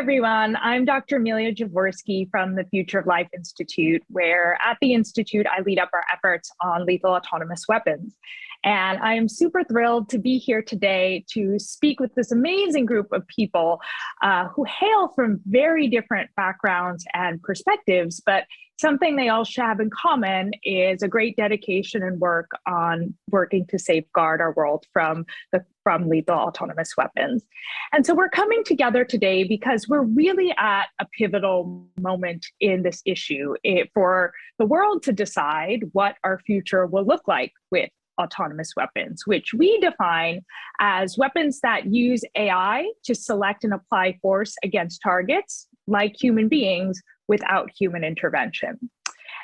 everyone. I'm Dr. Amelia Jaworski from the Future of Life Institute, where at the Institute, I lead up our efforts on lethal autonomous weapons. And I am super thrilled to be here today to speak with this amazing group of people who hail from very different backgrounds and perspectives, but something they all have in common is a great dedication and work on working to safeguard our world from lethal autonomous weapons. And so we're coming together today because we're really at a pivotal moment in this issue for the world to decide what our future will look like with autonomous weapons, which we define as weapons that use AI to select and apply force against targets like human beings without human intervention.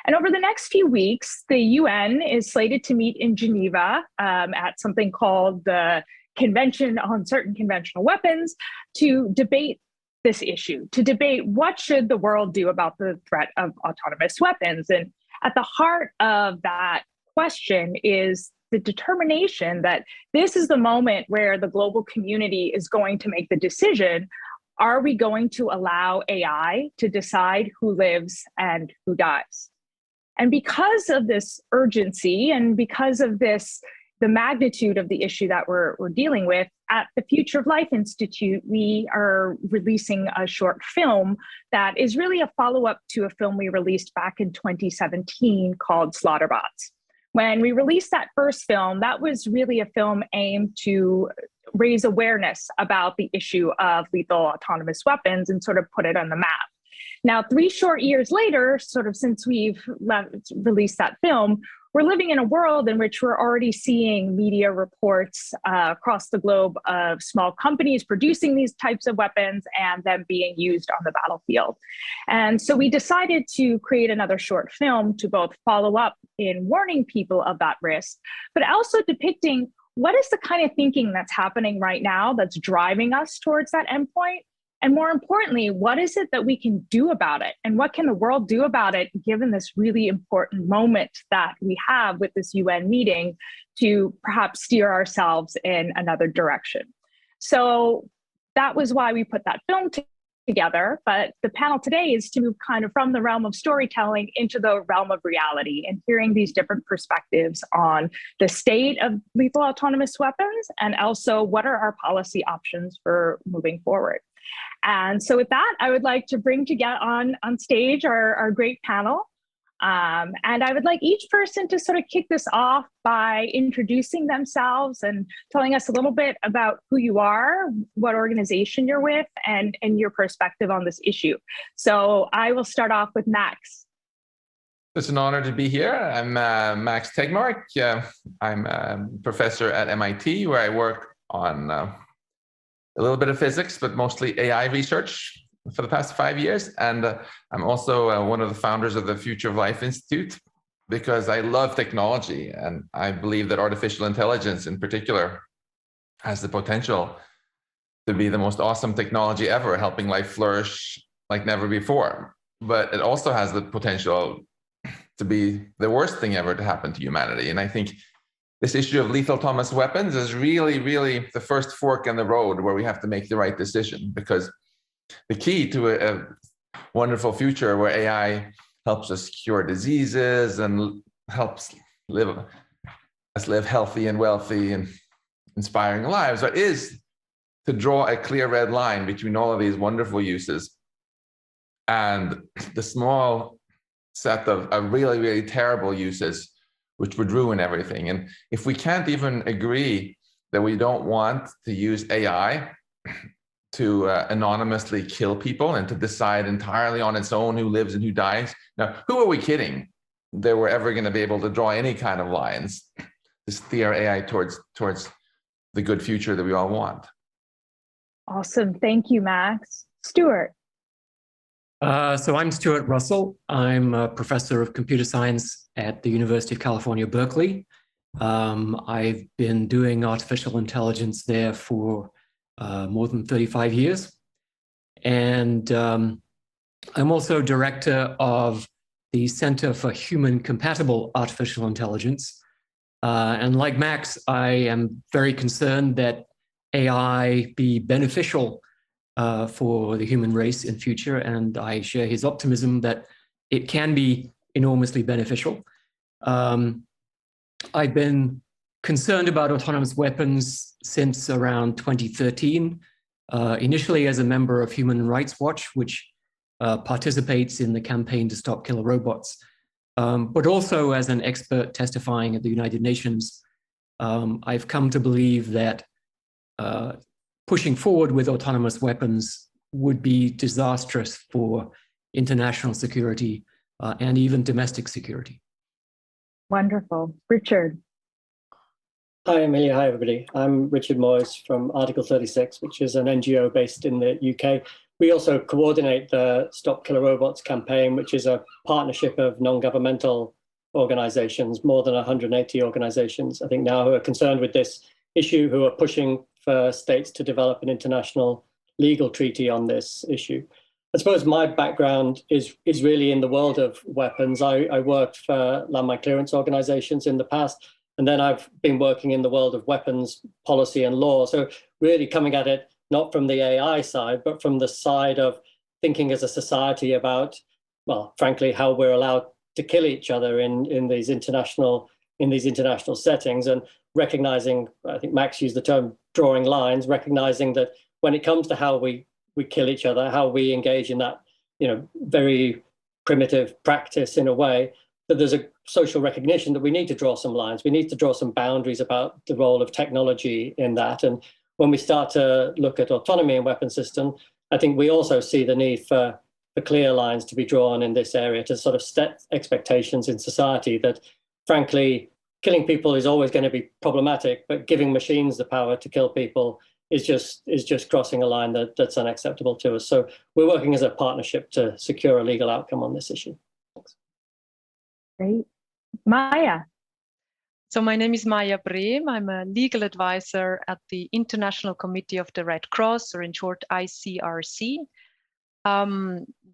And over the next few weeks, the UN is slated to meet in Geneva at something called the Convention on Certain Conventional Weapons to debate this issue, to debate what should the world do about the threat of autonomous weapons. And at the heart of that question is the determination that this is the moment where the global community is going to make the decision. Are we going to allow AI to decide who lives and who dies? And because of this urgency and because of the magnitude of the issue that we're dealing with, at the Future of Life Institute, we are releasing a short film that is really a follow-up to a film we released back in 2017 called Slaughterbots. When we released that first film, that was really a film aimed to raise awareness about the issue of lethal autonomous weapons and sort of put it on the map. Now, 3 short years later, sort of since we've released that film, we're living in a world in which we're already seeing media reports across the globe of small companies producing these types of weapons and them being used on the battlefield. And so we decided to create another short film to both follow up in warning people of that risk, but also depicting what is the kind of thinking that's happening right now that's driving us towards that endpoint. And more importantly, what is it that we can do about it? And what can the world do about it, given this really important moment that we have with this UN meeting to perhaps steer ourselves in another direction? So that was why we put that film together. But the panel today is to move kind of from the realm of storytelling into the realm of reality and hearing these different perspectives on the state of lethal autonomous weapons and also what are our policy options for moving forward. And so with that, I would like to bring together on stage our great panel. And I would like each person to sort of kick this off by introducing themselves and telling us a little bit about who you are, what organization you're with, and your perspective on this issue. So I will start off with Max. It's an honor to be here. I'm Max Tegmark. I'm a professor at MIT, where I work on a little bit of physics, but mostly AI research for the past 5 years. And I'm also one of the founders of the Future of Life Institute because I love technology. And I believe that artificial intelligence in particular has the potential to be the most awesome technology ever, helping life flourish like never before. But it also has the potential to be the worst thing ever to happen to humanity. And I think this issue of lethal autonomous weapons is really, really the first fork in the road where we have to make the right decision, because the key to a wonderful future where AI helps us cure diseases and helps us live healthy and wealthy and inspiring lives is to draw a clear red line between all of these wonderful uses and the small set of really, really terrible uses which would ruin everything. And if we can't even agree that we don't want to use AI to anonymously kill people and to decide entirely on its own who lives and who dies, now, who are we kidding that we're ever going to be able to draw any kind of lines to steer AI towards the good future that we all want? Awesome. Thank you, Max. Stuart. So I'm Stuart Russell. I'm a professor of computer science at the University of California, Berkeley. I've been doing artificial intelligence there for more than 35 years. And I'm also director of the Center for Human Compatible Artificial Intelligence. And like Max, I am very concerned that AI be beneficial for the human race in future, and I share his optimism that it can be enormously beneficial. I've been concerned about autonomous weapons since around 2013, initially as a member of Human Rights Watch, which participates in the campaign to stop killer robots, but also as an expert testifying at the United Nations. I've come to believe that pushing forward with autonomous weapons would be disastrous for international security and even domestic security. Wonderful. Richard. Hi, Amelia. Hi, everybody. I'm Richard Moyes from Article 36, which is an NGO based in the UK. We also coordinate the Stop Killer Robots campaign, which is a partnership of non-governmental organizations, more than 180 organizations, I think now, who are concerned with this issue, who are pushing for states to develop an international legal treaty on this issue. I suppose my background is really in the world of weapons. I worked for landmine clearance organizations in the past, and then I've been working in the world of weapons policy and law. So really coming at it, not from the AI side, but from the side of thinking as a society about, well, frankly, how we're allowed to kill each other in these international settings, and recognizing, I think Max used the term drawing lines, recognizing that when it comes to how we kill each other, how we engage in that, very primitive practice in a way, that there's a social recognition that we need to draw some lines. We need to draw some boundaries about the role of technology in that. And when we start to look at autonomy in weapon system, I think we also see the need for clear lines to be drawn in this area to sort of set expectations in society that, frankly, killing people is always going to be problematic, but giving machines the power to kill people is just crossing a line that's unacceptable to us. So we're working as a partnership to secure a legal outcome on this issue. Thanks. Great. Maya. So my name is Maya Brehm. I'm a legal advisor at the International Committee of the Red Cross, or in short, ICRC.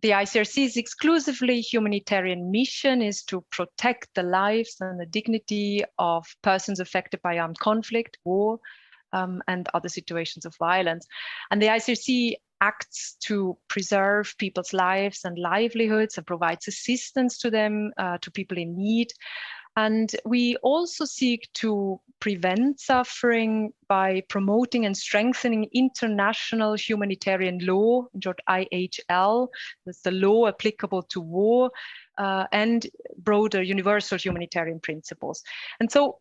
The ICRC's exclusively humanitarian mission is to protect the lives and the dignity of persons affected by armed conflict, war, and other situations of violence. And the ICRC acts to preserve people's lives and livelihoods and provides assistance to them, to people in need. And we also seek to prevent suffering by promoting and strengthening international humanitarian law, in short IHL, that's the law applicable to war, and broader universal humanitarian principles. And so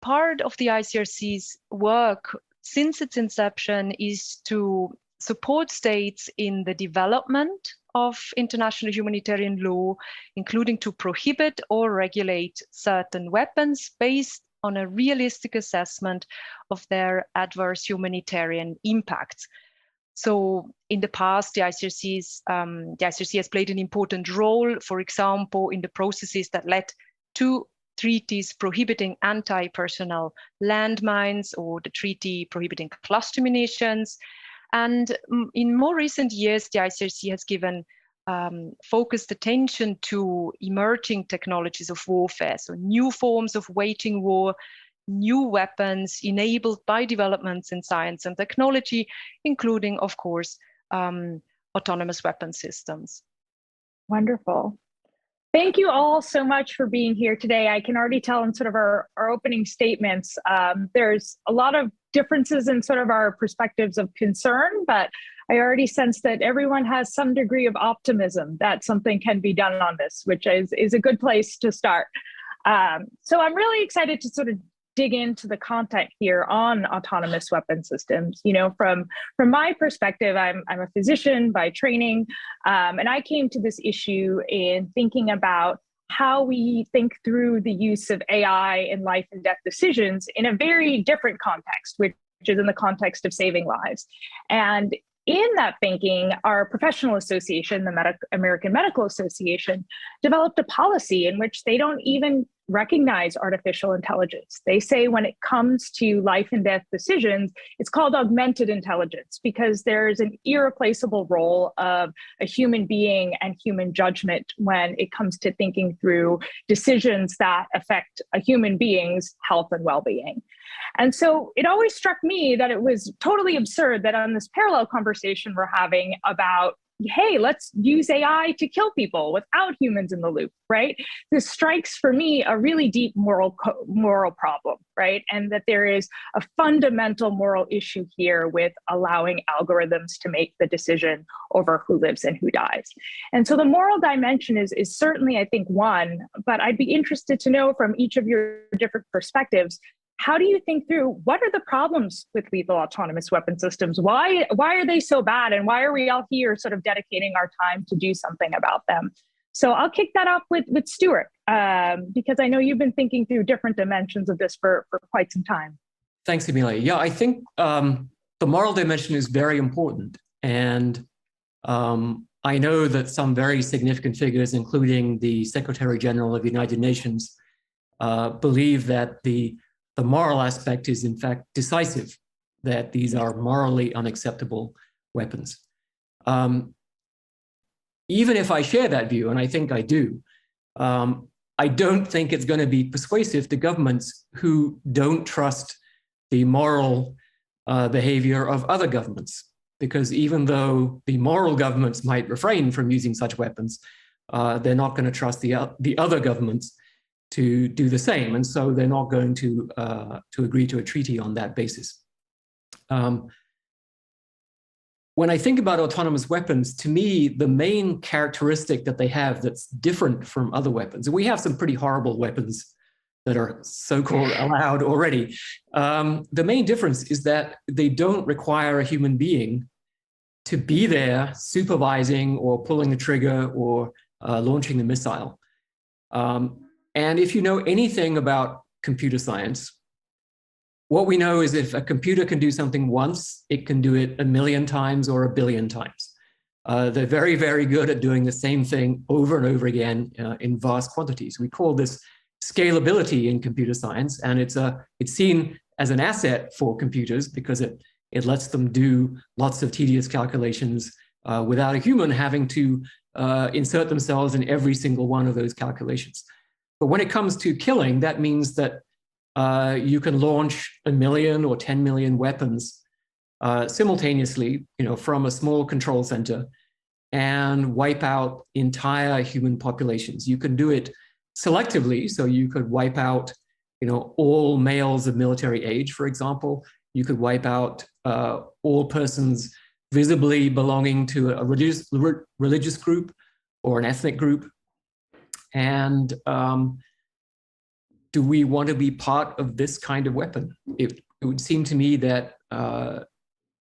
part of the ICRC's work since its inception is to support states in the development of international humanitarian law, including to prohibit or regulate certain weapons based on a realistic assessment of their adverse humanitarian impacts. So in the past, the ICRC has played an important role, for example, in the processes that led to treaties prohibiting anti-personnel landmines or the treaty prohibiting cluster munitions. And in more recent years, the ICRC has given focused attention to emerging technologies of warfare, so new forms of waging war, new weapons enabled by developments in science and technology, including, of course, autonomous weapon systems. Wonderful. Thank you all so much for being here today. I can already tell in sort of our opening statements, there's a lot of differences in sort of our perspectives of concern, but I already sense that everyone has some degree of optimism that something can be done on this, which is a good place to start. So I'm really excited to sort of dig into the content here on autonomous weapon systems. From my perspective, I'm a physician by training, and I came to this issue in thinking about how we think through the use of AI in life and death decisions in a very different context, which is in the context of saving lives. And in that thinking, our professional association, the American Medical Association, developed a policy in which they don't even recognize artificial intelligence. They say when it comes to life and death decisions, it's called augmented intelligence because there's an irreplaceable role of a human being and human judgment when it comes to thinking through decisions that affect a human being's health and well-being. And so it always struck me that it was totally absurd that on this parallel conversation we're having about, hey, let's use AI to kill people without humans in the loop, right? This strikes for me a really deep moral problem, right? And that there is a fundamental moral issue here with allowing algorithms to make the decision over who lives and who dies. And so the moral dimension is certainly, I think, one, but I'd be interested to know from each of your different perspectives, how do you think through what are the problems with lethal autonomous weapon systems? Why are they so bad? And why are we all here sort of dedicating our time to do something about them? So I'll kick that off with Stuart, because I know you've been thinking through different dimensions of this for quite some time. Thanks, Emilia. Yeah, I think the moral dimension is very important. And I know that some very significant figures, including the Secretary General of the United Nations, believe that the moral aspect is in fact decisive, that these are morally unacceptable weapons. Even if I share that view, and I think I do, I don't think it's going to be persuasive to governments who don't trust the moral behavior of other governments. Because even though the moral governments might refrain from using such weapons, they're not going to trust the other governments to do the same, and so they're not going to agree to a treaty on that basis. When I think about autonomous weapons, to me, the main characteristic that they have that's different from other weapons, and we have some pretty horrible weapons that are so-called allowed already. The main difference is that they don't require a human being to be there supervising or pulling the trigger or launching the missile. And if you know anything about computer science, what we know is if a computer can do something once, it can do it 1,000,000 times or 1,000,000,000 times. They're very, very good at doing the same thing over and over again in vast quantities. We call this scalability in computer science, and it's seen as an asset for computers because it lets them do lots of tedious calculations without a human having to insert themselves in every single one of those calculations. But when it comes to killing, that means that you can launch 1,000,000 or 10 million weapons simultaneously, from a small control center and wipe out entire human populations. You can do it selectively, so you could wipe out, all males of military age, for example. You could wipe out all persons visibly belonging to a religious group or an ethnic group. And do we want to be part of this kind of weapon? It would seem to me that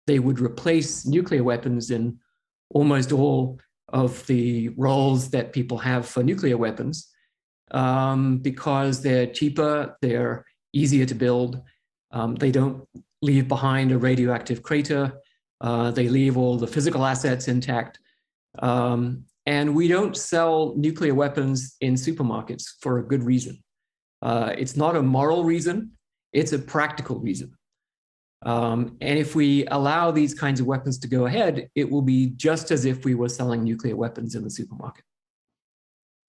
they would replace nuclear weapons in almost all of the roles that people have for nuclear weapons because they're cheaper, they're easier to build, they don't leave behind a radioactive crater, they leave all the physical assets intact. And we don't sell nuclear weapons in supermarkets for a good reason. It's not a moral reason, it's a practical reason. And if we allow these kinds of weapons to go ahead, it will be just as if we were selling nuclear weapons in the supermarket.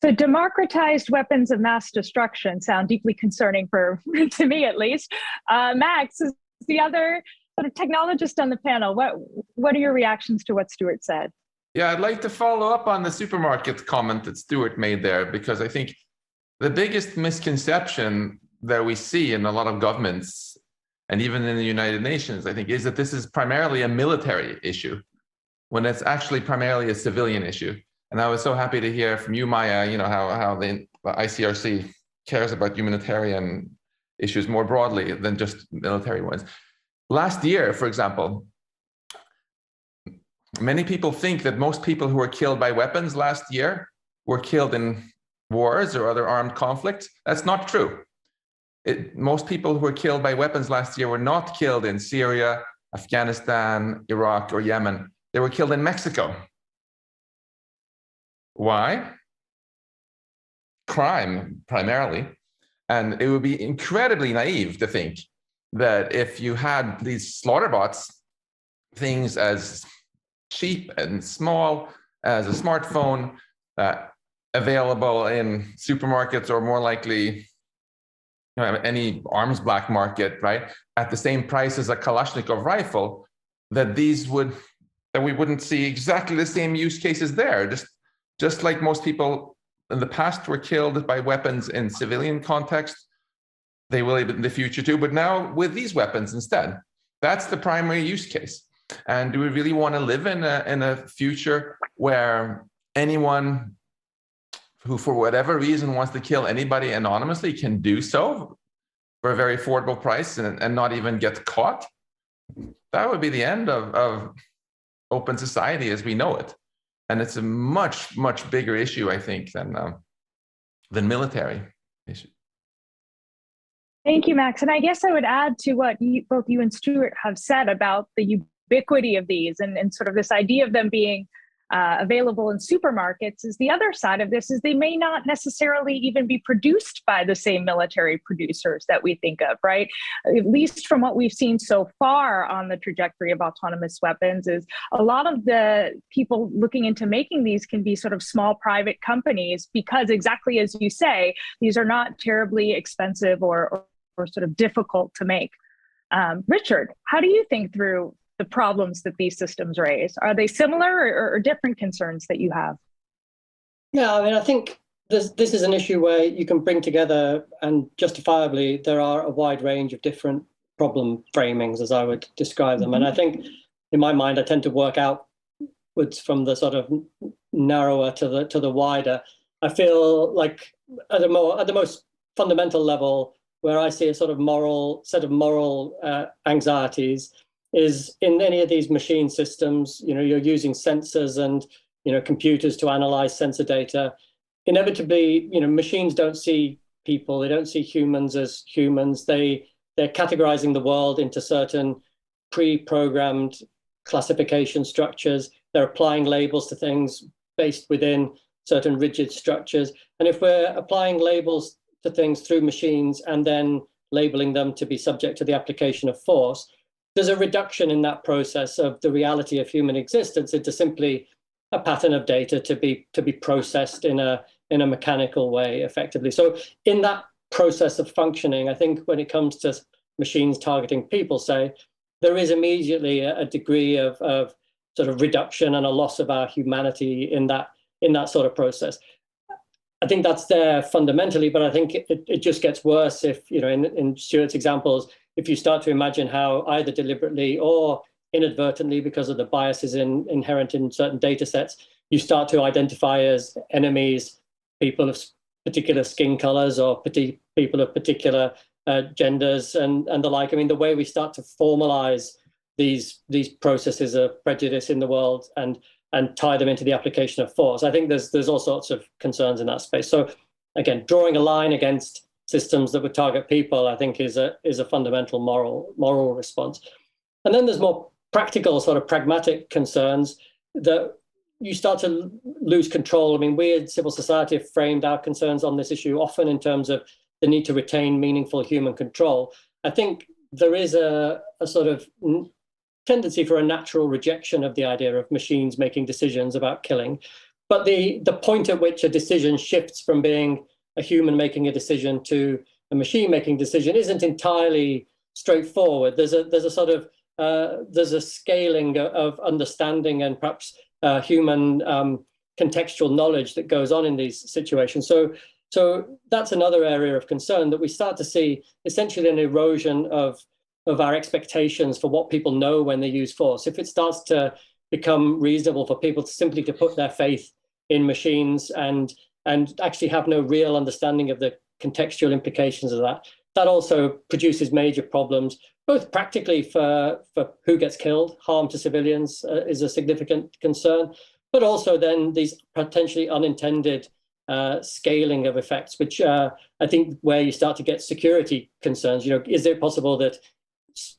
So democratized weapons of mass destruction sound deeply concerning to me at least. Max is the other sort of technologist on the panel. What are your reactions to what Stuart said? Yeah, I'd like to follow up on the supermarket comment that Stuart made there, because I think the biggest misconception that we see in a lot of governments, and even in the United Nations, I think, is that this is primarily a military issue, when it's actually primarily a civilian issue. And I was so happy to hear from you, Maya, how the ICRC cares about humanitarian issues more broadly than just military ones. Last year, for example, many people think that most people who were killed by weapons last year were killed in wars or other armed conflicts. That's not true. Most people who were killed by weapons last year were not killed in Syria, Afghanistan, Iraq, or Yemen. They were killed in Mexico. Why? Crime, primarily. And it would be incredibly naive to think that if you had these Slaughterbots, things as cheap and small as a smartphone, available in supermarkets, or more likely any arms black market, right, at the same price as a Kalashnikov rifle, that we wouldn't see exactly the same use cases there. Just like most people in the past were killed by weapons in civilian context, they will in the future too, but now with these weapons instead. That's the primary use case. And do we really want to live in a future where anyone who, for whatever reason, wants to kill anybody anonymously can do so for a very affordable price and not even get caught? That would be the end of open society as we know it. And it's a much, much bigger issue, I think, than military issue. Thank you, Max. And I guess I would add to what both you and Stuart have said about the ubiquity of these and sort of this idea of them being available in supermarkets. Is the other side of this is they may not necessarily even be produced by the same military producers that we think of, right? At least from what we've seen so far on the trajectory of autonomous weapons, is a lot of the people looking into making these can be sort of small private companies, because exactly as you say, these are not terribly expensive or sort of difficult to make. Richard, how do you think through the problems that these systems raise? Are they similar or different concerns that you have? Yeah, I mean, I think this is an issue where you can bring together, and justifiably, there are a wide range of different problem framings, as I would describe them. And I think, in my mind, I tend to work outwards from the sort of narrower to the wider. I feel like at the most fundamental level, where I see a sort of set of moral anxieties is in any of these machine systems. You're using sensors and computers to analyze sensor data. Inevitably, machines don't see people, they don't see humans as humans. They're categorizing the world into certain pre-programmed classification structures. They're applying labels to things based within certain rigid structures. And if we're applying labels to things through machines and then labeling them to be subject to the application of force, there's a reduction in that process of the reality of human existence into simply a pattern of data to be processed in a mechanical way, effectively. So in that process of functioning, I think when it comes to machines targeting people, say, there is immediately a degree of sort of reduction and a loss of our humanity in that sort of process. I think that's there fundamentally, but I think it just gets worse if, in Stuart's examples, if you start to imagine how either deliberately or inadvertently, because of the biases inherent in certain data sets, you start to identify as enemies people of particular skin colors or people of particular genders and the like. I mean, the way we start to formalize these processes of prejudice in the world and tie them into the application of force, I think there's all sorts of concerns in that space. So again, drawing a line against systems that would target people, I think is a fundamental moral response. And then there's more practical, sort of pragmatic concerns that you start to lose control. I mean, we in civil society have framed our concerns on this issue often in terms of the need to retain meaningful human control. I think there is a sort of tendency for a natural rejection of the idea of machines making decisions about killing. But the point at which a decision shifts from being a human making a decision to a machine making a decision isn't entirely straightforward. There's a sort of there's a scaling of understanding and perhaps human contextual knowledge that goes on in these situations. So that's another area of concern, that we start to see essentially an erosion of our expectations for what people know when they use force. If it starts to become reasonable for people simply to put their faith in machines and actually have no real understanding of the contextual implications of that, that also produces major problems, both practically for who gets killed. Harm to civilians is a significant concern, but also then these potentially unintended scaling of effects, which I think where you start to get security concerns. Is it possible that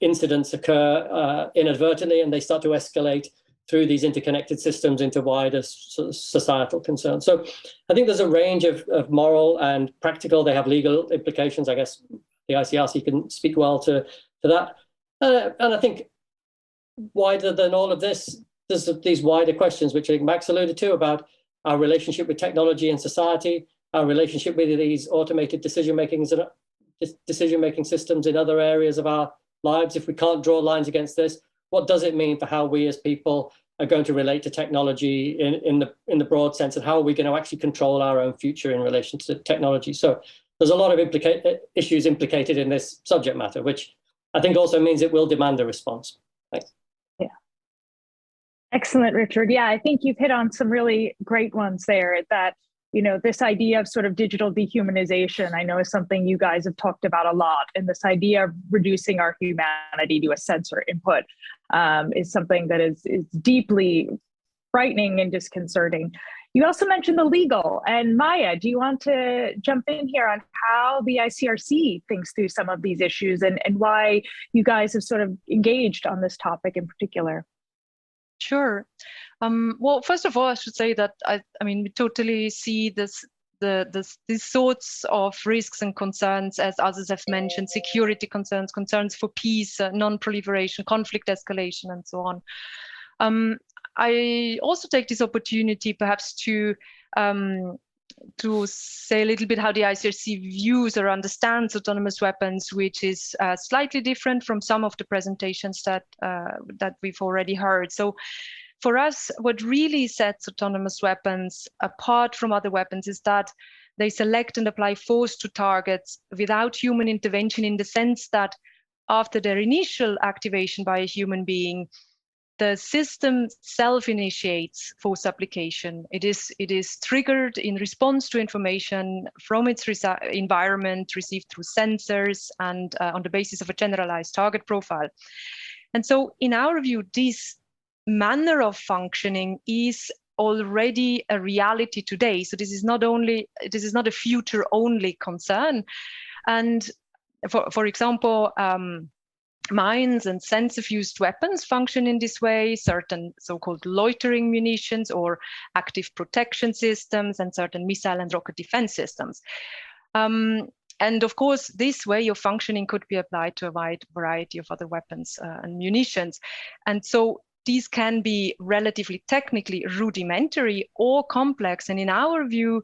incidents occur inadvertently and they start to escalate through these interconnected systems into wider sort of societal concerns. So I think there's a range of moral and practical. They have legal implications. I guess the ICRC can speak well to that. And I think wider than all of this, there's these wider questions, which I think Max alluded to, about our relationship with technology and society, our relationship with these automated decision-making systems in other areas of our lives. If we can't draw lines against this, what does it mean for how we as people are going to relate to technology in the broad sense, and how are we going to actually control our own future in relation to technology? So there's a lot of issues implicated in this subject matter, which I think also means it will demand a response. Thanks. Yeah. Excellent, Richard. Yeah, I think you've hit on some really great ones there. That, this idea of sort of digital dehumanization, I know, is something you guys have talked about a lot. And this idea of reducing our humanity to a sensor input is something that is deeply frightening and disconcerting. You also mentioned the legal. And Maya, do you want to jump in here on how the ICRC thinks through some of these issues and why you guys have sort of engaged on this topic in particular? Sure. Well, first of all, I should say that I mean, we totally see these sorts of risks and concerns, as others have mentioned: security concerns, concerns for peace, non-proliferation, conflict escalation, and so on. I also take this opportunity perhaps to say a little bit how the ICRC views or understands autonomous weapons, which is slightly different from some of the presentations that we've already heard. So for us, what really sets autonomous weapons apart from other weapons is that they select and apply force to targets without human intervention, in the sense that after their initial activation by a human being, the system self-initiates force application. It is triggered in response to information from its environment received through sensors and on the basis of a generalized target profile. And so in our view, this manner of functioning is already a reality today. So this is not a future only concern. And for example, mines and sensor-fused weapons function in this way, certain so-called loitering munitions or active protection systems, and certain missile and rocket defense systems. And of course, this way of functioning could be applied to a wide variety of other weapons and munitions. And so these can be relatively technically rudimentary or complex. And in our view,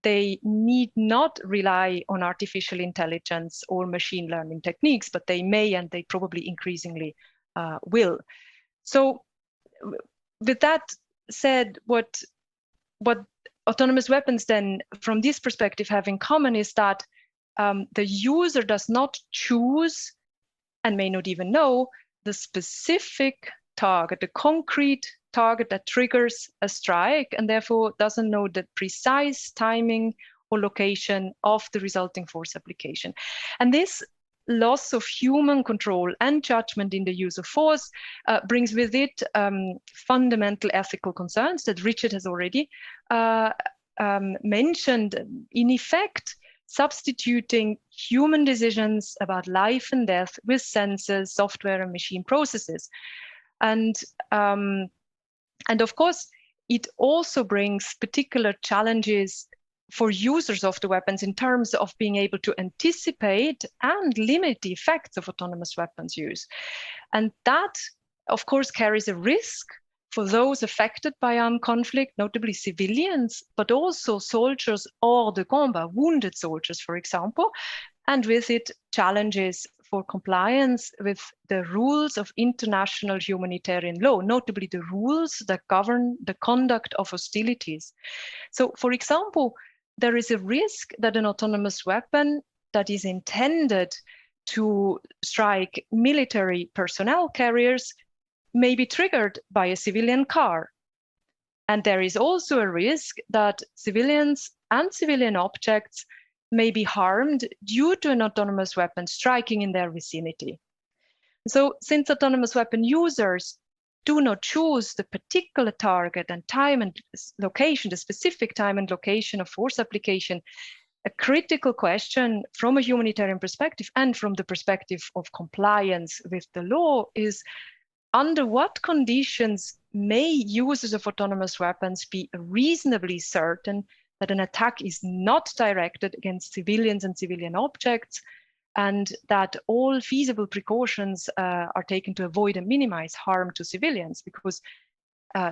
they need not rely on artificial intelligence or machine learning techniques, but they may, and they probably increasingly will. So with that said, what autonomous weapons then, from this perspective, have in common is that the user does not choose, and may not even know, the specific target, the concrete target that triggers a strike, and therefore doesn't know the precise timing or location of the resulting force application. And this loss of human control and judgment in the use of force brings with it fundamental ethical concerns that Richard has already mentioned. In effect, substituting human decisions about life and death with sensors, software, and machine processes. And of course, it also brings particular challenges for users of the weapons in terms of being able to anticipate and limit the effects of autonomous weapons use. And that, of course, carries a risk for those affected by armed conflict, notably civilians, but also soldiers hors de combat, wounded soldiers, for example, and with it challenges for compliance with the rules of international humanitarian law, notably the rules that govern the conduct of hostilities. So, for example, there is a risk that an autonomous weapon that is intended to strike military personnel carriers may be triggered by a civilian car. And there is also a risk that civilians and civilian objects may be harmed due to an autonomous weapon striking in their vicinity. So since autonomous weapon users do not choose the particular target and time and location, the specific time and location of force application, a critical question from a humanitarian perspective and from the perspective of compliance with the law is, under what conditions may users of autonomous weapons be reasonably certain that an attack is not directed against civilians and civilian objects, and that all feasible precautions are taken to avoid and minimize harm to civilians, because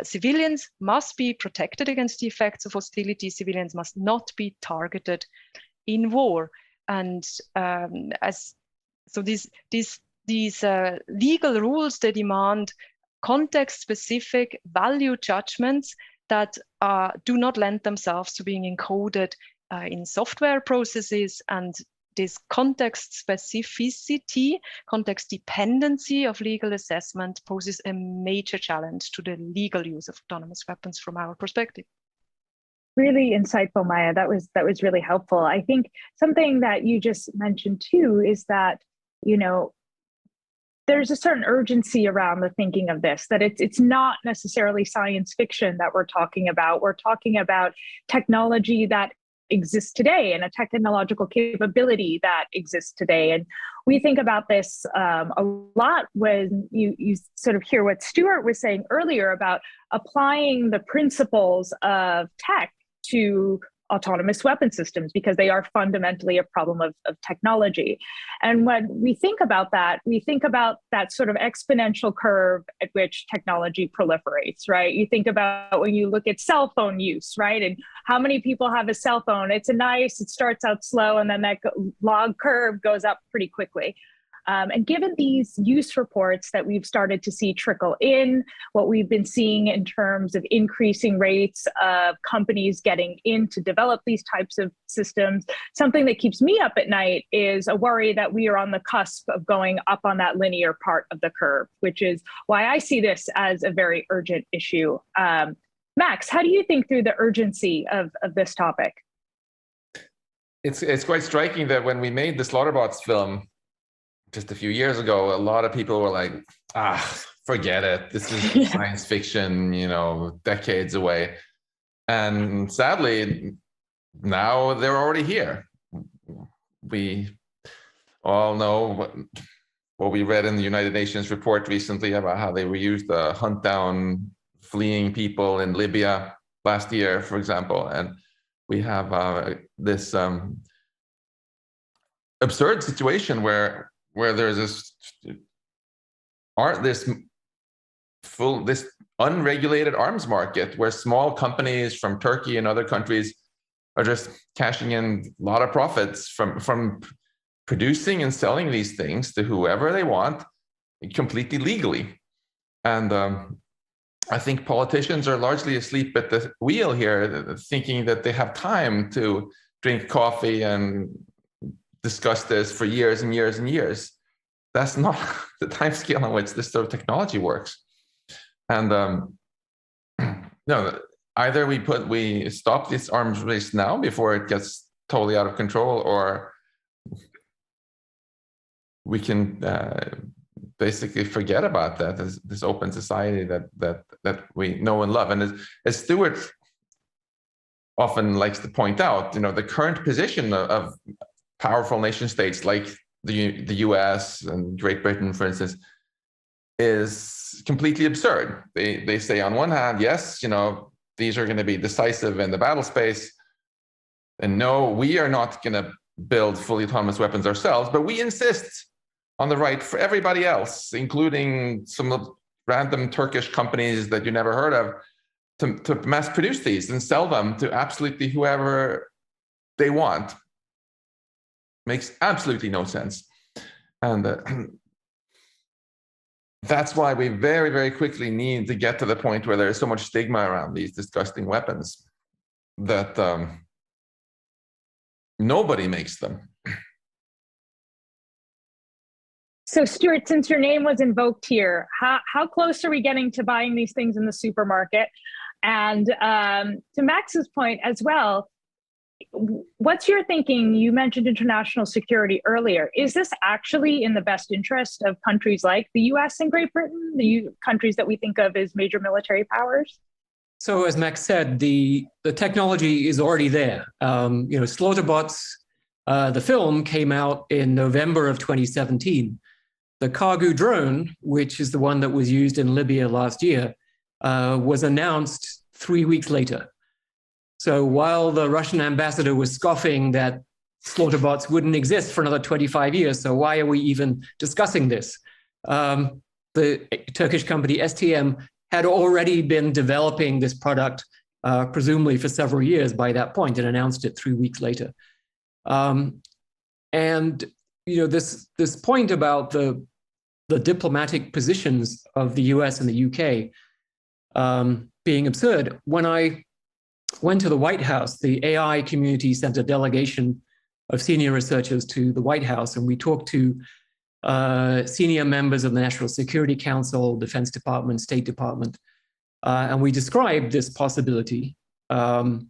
civilians must be protected against the effects of hostility. Civilians must not be targeted in war. And these legal rules, they demand context-specific value judgments that do not lend themselves to being encoded in software processes. And this context specificity, context dependency of legal assessment poses a major challenge to the legal use of autonomous weapons from our perspective. Really insightful, Maya. That was really helpful. I think something that you just mentioned too is that, you know, there's a certain urgency around the thinking of this, that it's not necessarily science fiction that we're talking about. We're talking about technology that exists today and a technological capability that exists today. And we think about this a lot when you sort of hear what Stuart was saying earlier about applying the principles of tech to autonomous weapon systems, because they are fundamentally a problem of technology. And when we think about that, we think about that sort of exponential curve at which technology proliferates, right? You think about when you look at cell phone use, right? And how many people have a cell phone? It starts out slow, and then that log curve goes up pretty quickly. And given these use reports that we've started to see trickle in, what we've been seeing in terms of increasing rates of companies getting in to develop these types of systems, something that keeps me up at night is a worry that we are on the cusp of going up on that linear part of the curve, which is why I see this as a very urgent issue. Max, how do you think through the urgency of this topic? It's quite striking that when we made the Slaughterbots film just a few years ago, a lot of people were like, forget it. This is science fiction, you know, decades away. And sadly, now they're already here. We all know what we read in the United Nations report recently about how they were used to hunt down fleeing people in Libya last year, for example. And we have this absurd situation where there's this unregulated arms market where small companies from Turkey and other countries are just cashing in a lot of profits from producing and selling these things to whoever they want completely legally. And I think politicians are largely asleep at the wheel here, thinking that they have time to drink coffee and discuss this for years and years and years. That's not the time scale on which this sort of technology works. And no, either we stop this arms race now before it gets totally out of control, or we can basically forget about that as this open society that we know and love. And as Stuart often likes to point out, you know, the current position of powerful nation states like the US and Great Britain, for instance, is completely absurd. They say on one hand, yes, you know, these are going to be decisive in the battle space, and no, we are not going to build fully autonomous weapons ourselves, but we insist on the right for everybody else, including some random Turkish companies that you never heard of, to mass produce these and sell them to absolutely whoever they want. Makes absolutely no sense. And that's why we very, very quickly need to get to the point where there's so much stigma around these disgusting weapons that nobody makes them. So Stuart, since your name was invoked here, how close are we getting to buying these things in the supermarket? And to Max's point as well, what's your thinking? You mentioned international security earlier. Is this actually in the best interest of countries like the US and Great Britain, the countries that we think of as major military powers? So as Max said, the technology is already there. You know, Slaughterbots, the film came out in November of 2017. Kargu drone, which is the one that was used in Libya last year, was announced 3 weeks later. So while the Russian ambassador was scoffing that Slaughterbots wouldn't exist for another 25 years, so why are we even discussing this? The Turkish company STM had already been developing this product, presumably for several years by that point, and announced it 3 weeks later. And this point about the diplomatic positions of the US and the UK being absurd. When I went to the White House, the AI community sent a delegation of senior researchers to the White House, and we talked to senior members of the National Security Council, Defense Department, State Department, and we described this possibility of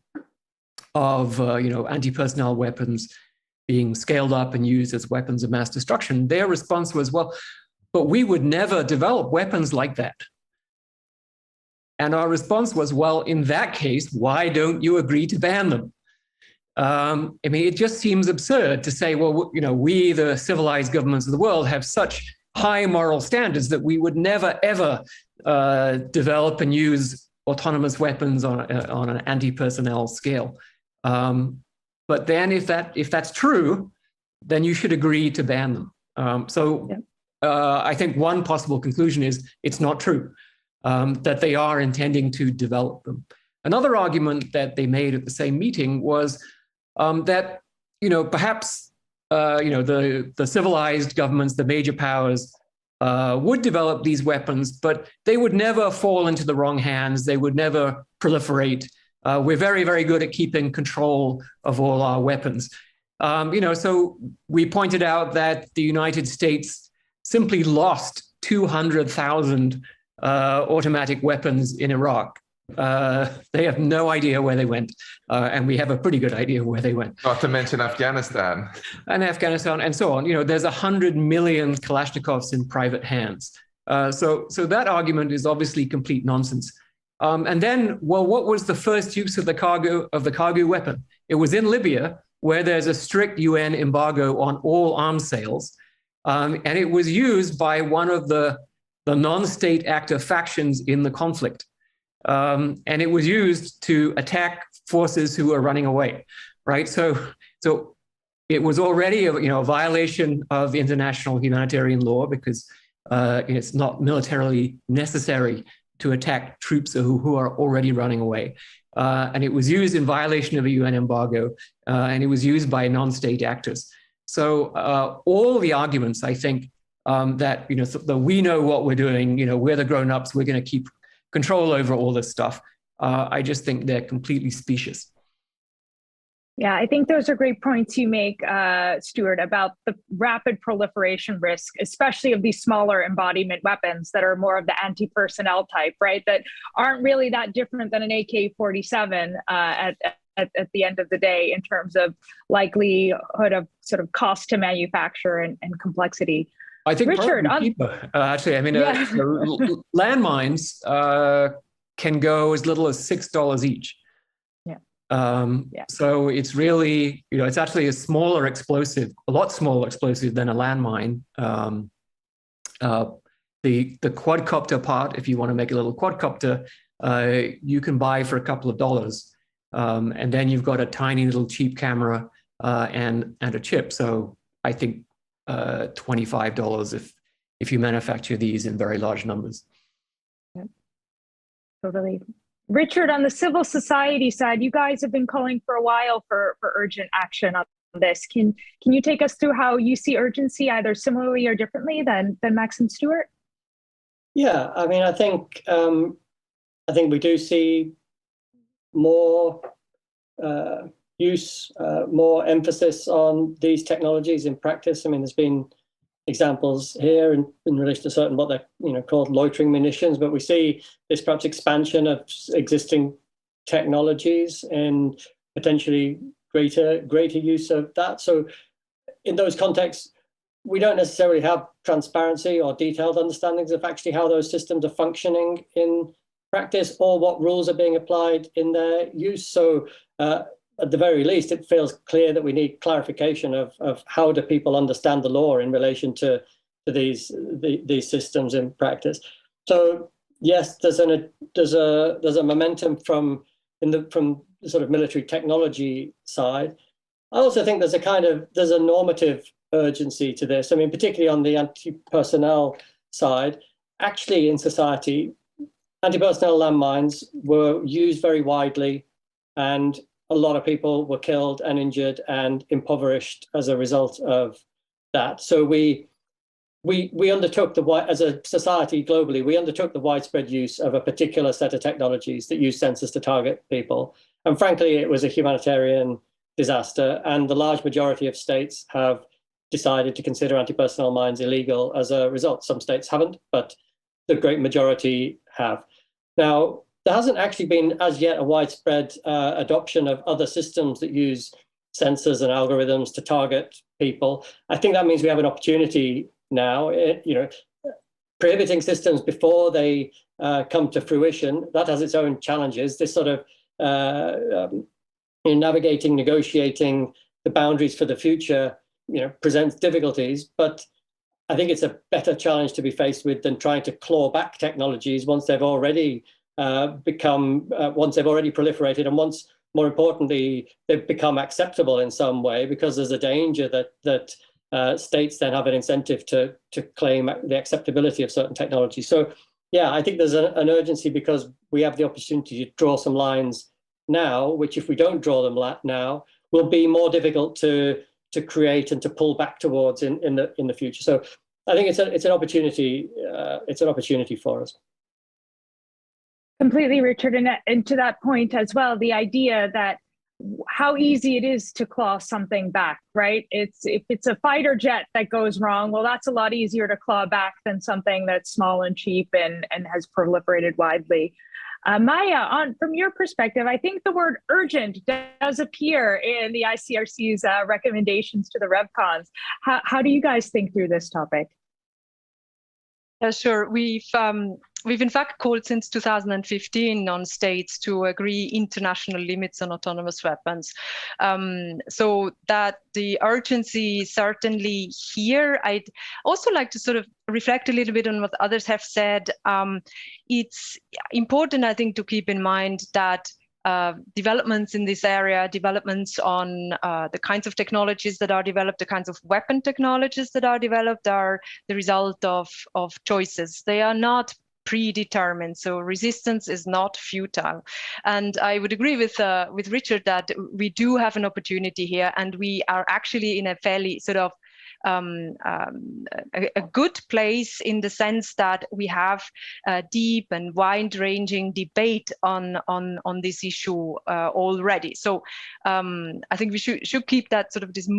anti-personnel weapons being scaled up and used as weapons of mass destruction. Their response was, well, but we would never develop weapons like that. And our response was, well, in that case, why don't you agree to ban them? I mean, it just seems absurd to say, well, we, the civilized governments of the world, have such high moral standards that we would never, ever develop and use autonomous weapons on an anti-personnel scale. But then if that's true, then you should agree to ban them. I think one possible conclusion is it's not true, that they are intending to develop them. Another argument that they made at the same meeting was that perhaps the civilized governments, the major powers, would develop these weapons, but they would never fall into the wrong hands. They would never proliferate. We're very, very good at keeping control of all our weapons. So we pointed out that the United States simply lost 200,000 automatic weapons in Iraq. They have no idea where they went, and we have a pretty good idea where they went. Not to mention Afghanistan. And Afghanistan and so on. There's 100 million Kalashnikovs in private hands. So that argument is obviously complete nonsense. And then, well, what was the first use of the Kargu weapon? It was in Libya, where there's a strict UN embargo on all arms sales. And it was used by one of the non-state actor factions in the conflict. And it was used to attack forces who were running away, right? So it was already a violation of the international humanitarian law because it's not militarily necessary to attack troops who are already running away. And it was used in violation of a UN embargo, and it was used by non-state actors. So all the arguments, I think, that that we know what we're doing, we're the grown-ups, we're going to keep control over all this stuff. I just think they're completely specious. Yeah, I think those are great points you make, Stuart, about the rapid proliferation risk, especially of these smaller embodiment weapons that are more of the anti-personnel type, right? That aren't really that different than an AK-47 at the end of the day in terms of likelihood of sort of cost to manufacture and complexity. I think Richard, actually, I mean, landmines can go as little as $6 each. So it's really, it's actually a smaller explosive, a lot smaller explosive than a landmine. The quadcopter part, if you want to make a little quadcopter, you can buy for a couple of dollars. And then you've got a tiny little cheap camera and a chip. So I think $25 if you manufacture these in very large numbers. Yeah. Totally. Richard, on the civil society side, you guys have been calling for a while for urgent action on this. Can you take us through how you see urgency, either similarly or differently than Max and Stuart? Yeah, I mean, I think we do see more use, more emphasis on these technologies in practice. I mean, there's been examples here in relation to certain what they're called loitering munitions, but we see this perhaps expansion of existing technologies and potentially greater use of that. So in those contexts, we don't necessarily have transparency or detailed understandings of actually how those systems are functioning in practice or what rules are being applied in their use. So at the very least, it feels clear that we need clarification of how do people understand the law in relation to to these systems in practice. So yes, there's a momentum from the sort of military technology side. I also think there's a normative urgency to this. I mean, particularly on the anti-personnel side, actually in society, anti-personnel landmines were used very widely, and a lot of people were killed and injured and impoverished as a result of that. So we undertook as a society globally, we undertook the widespread use of a particular set of technologies that use sensors to target people. And frankly, it was a humanitarian disaster. And the large majority of states have decided to consider anti-personnel mines illegal as a result. Some states haven't, but the great majority have. Now, there hasn't actually been as yet a widespread adoption of other systems that use sensors and algorithms to target people. I think that means we have an opportunity now. Prohibiting systems before they come to fruition, that has its own challenges. This sort of navigating, negotiating the boundaries for the future, presents difficulties. But I think it's a better challenge to be faced with than trying to claw back technologies once they've already proliferated, and once, more importantly, they've become acceptable in some way, because there's a danger that states then have an incentive to claim the acceptability of certain technology. So yeah, I think there's an urgency because we have the opportunity to draw some lines now, which if we don't draw them now, will be more difficult to create and to pull back towards in the future. So I think it's an opportunity. It's an opportunity for us. Completely, Richard, and to that point as well, the idea that how easy it is to claw something back, right? If it's a fighter jet that goes wrong, well, that's a lot easier to claw back than something that's small and cheap and has proliferated widely. Maya, from your perspective, I think the word urgent does appear in the ICRC's recommendations to the RevCons. How do you guys think through this topic? Sure. We've in fact called since 2015 on states to agree international limits on autonomous weapons. So that the urgency certainly here. I'd also like to sort of reflect a little bit on what others have said. It's important, I think, to keep in mind that developments in this area, developments on the kinds of technologies that are developed, the kinds of weapon technologies that are developed are the result of choices. They are not predetermined, so resistance is not futile. And I would agree with Richard that we do have an opportunity here, and we are actually in a fairly sort of a good place in the sense that we have a deep and wide-ranging debate on this issue already. So I think we should keep that sort of this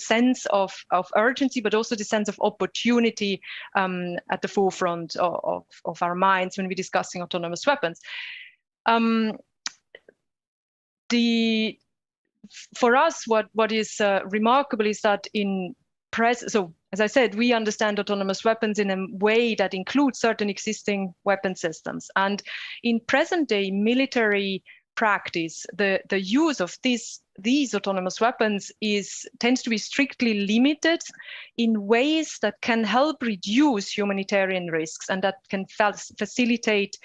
sense of urgency, but also the sense of opportunity at the forefront of our minds when we're discussing autonomous weapons. For us, what is remarkable is that so as I said, we understand autonomous weapons in a way that includes certain existing weapon systems. And in present day military practice, the use of these autonomous weapons tends to be strictly limited in ways that can help reduce humanitarian risks and that can facilitate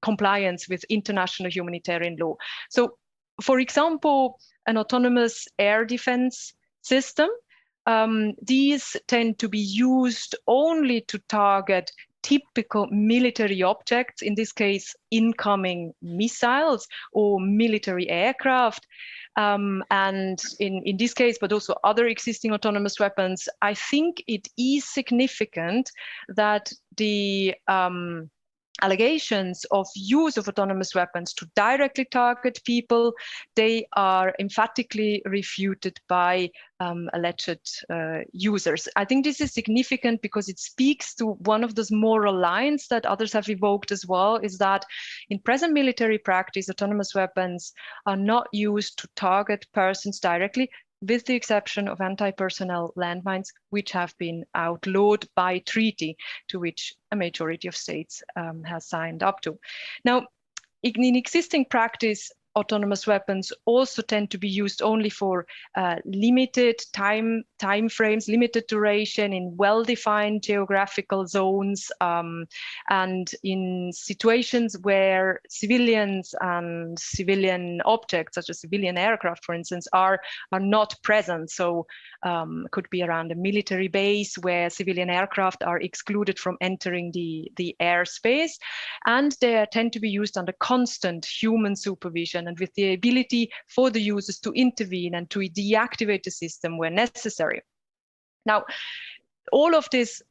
compliance with international humanitarian law. So, for example, an autonomous air defense system, these tend to be used only to target typical military objects, in this case, incoming missiles or military aircraft. And in this case, but also other existing autonomous weapons, I think it is significant that the allegations of use of autonomous weapons to directly target people, they are emphatically refuted by alleged users. I think this is significant because it speaks to one of those moral lines that others have evoked as well, is that in present military practice, autonomous weapons are not used to target persons directly, with the exception of anti-personnel landmines, which have been outlawed by treaty, to which a majority of states has signed up to. Now, in existing practice, autonomous weapons also tend to be used only for limited time frames, limited duration in well-defined geographical zones, and in situations where civilians and civilian objects, such as civilian aircraft, for instance, are not present. So could be around a military base where civilian aircraft are excluded from entering the airspace, and they tend to be used under constant human supervision and with the ability for the users to intervene and to deactivate the system where necessary. Now, all of this,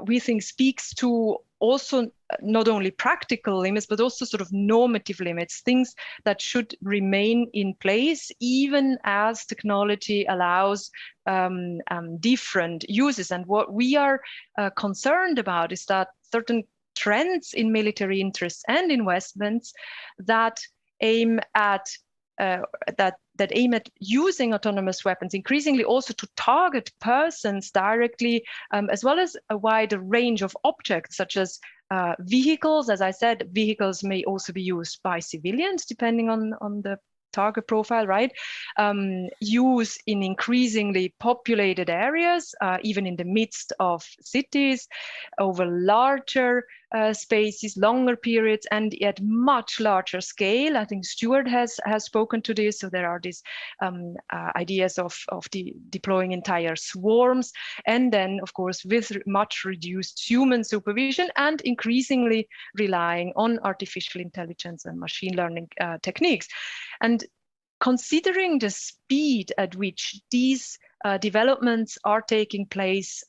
we think, speaks to also not only practical limits, but also sort of normative limits, things that should remain in place even as technology allows different uses. And what we are concerned about is that certain trends in military interests and investments that aim at using autonomous weapons increasingly also to target persons directly, as well as a wider range of objects such as vehicles. As I said, vehicles may also be used by civilians depending on the target profile, right? Use in increasingly populated areas, even in the midst of cities, over larger spaces, longer periods, and at much larger scale. I think Stuart has spoken to this. So there are these ideas of deploying entire swarms, and then, of course, with much reduced human supervision and increasingly relying on artificial intelligence and machine learning techniques. And considering the speed at which these developments are taking place,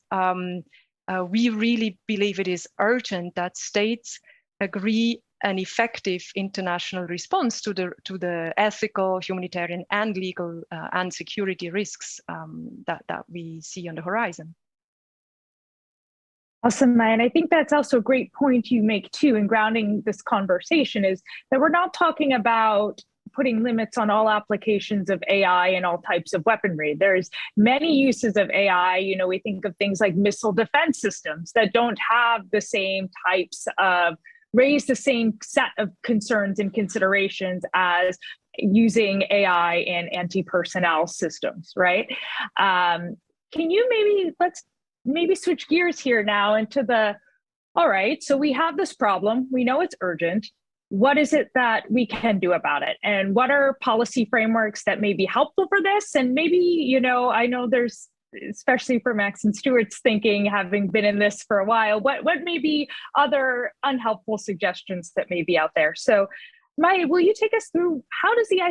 we really believe it is urgent that states agree an effective international response to the ethical, humanitarian, and legal and security risks that we see on the horizon. Awesome, Maya. And I think that's also a great point you make too in grounding this conversation, is that we're not talking about putting limits on all applications of AI and all types of weaponry. There's many uses of AI. You know, we think of things like missile defense systems that don't have the same types of, raise the same set of concerns and considerations as using AI in anti-personnel systems, right? Can you let's switch gears here now into all right, so we have this problem, we know it's urgent. What is it that we can do about it? And what are policy frameworks that may be helpful for this? And maybe, you know, I know there's, especially for Max and Stuart's thinking, having been in this for a while, what may be other unhelpful suggestions that may be out there? So Maya, will you take us through, how does the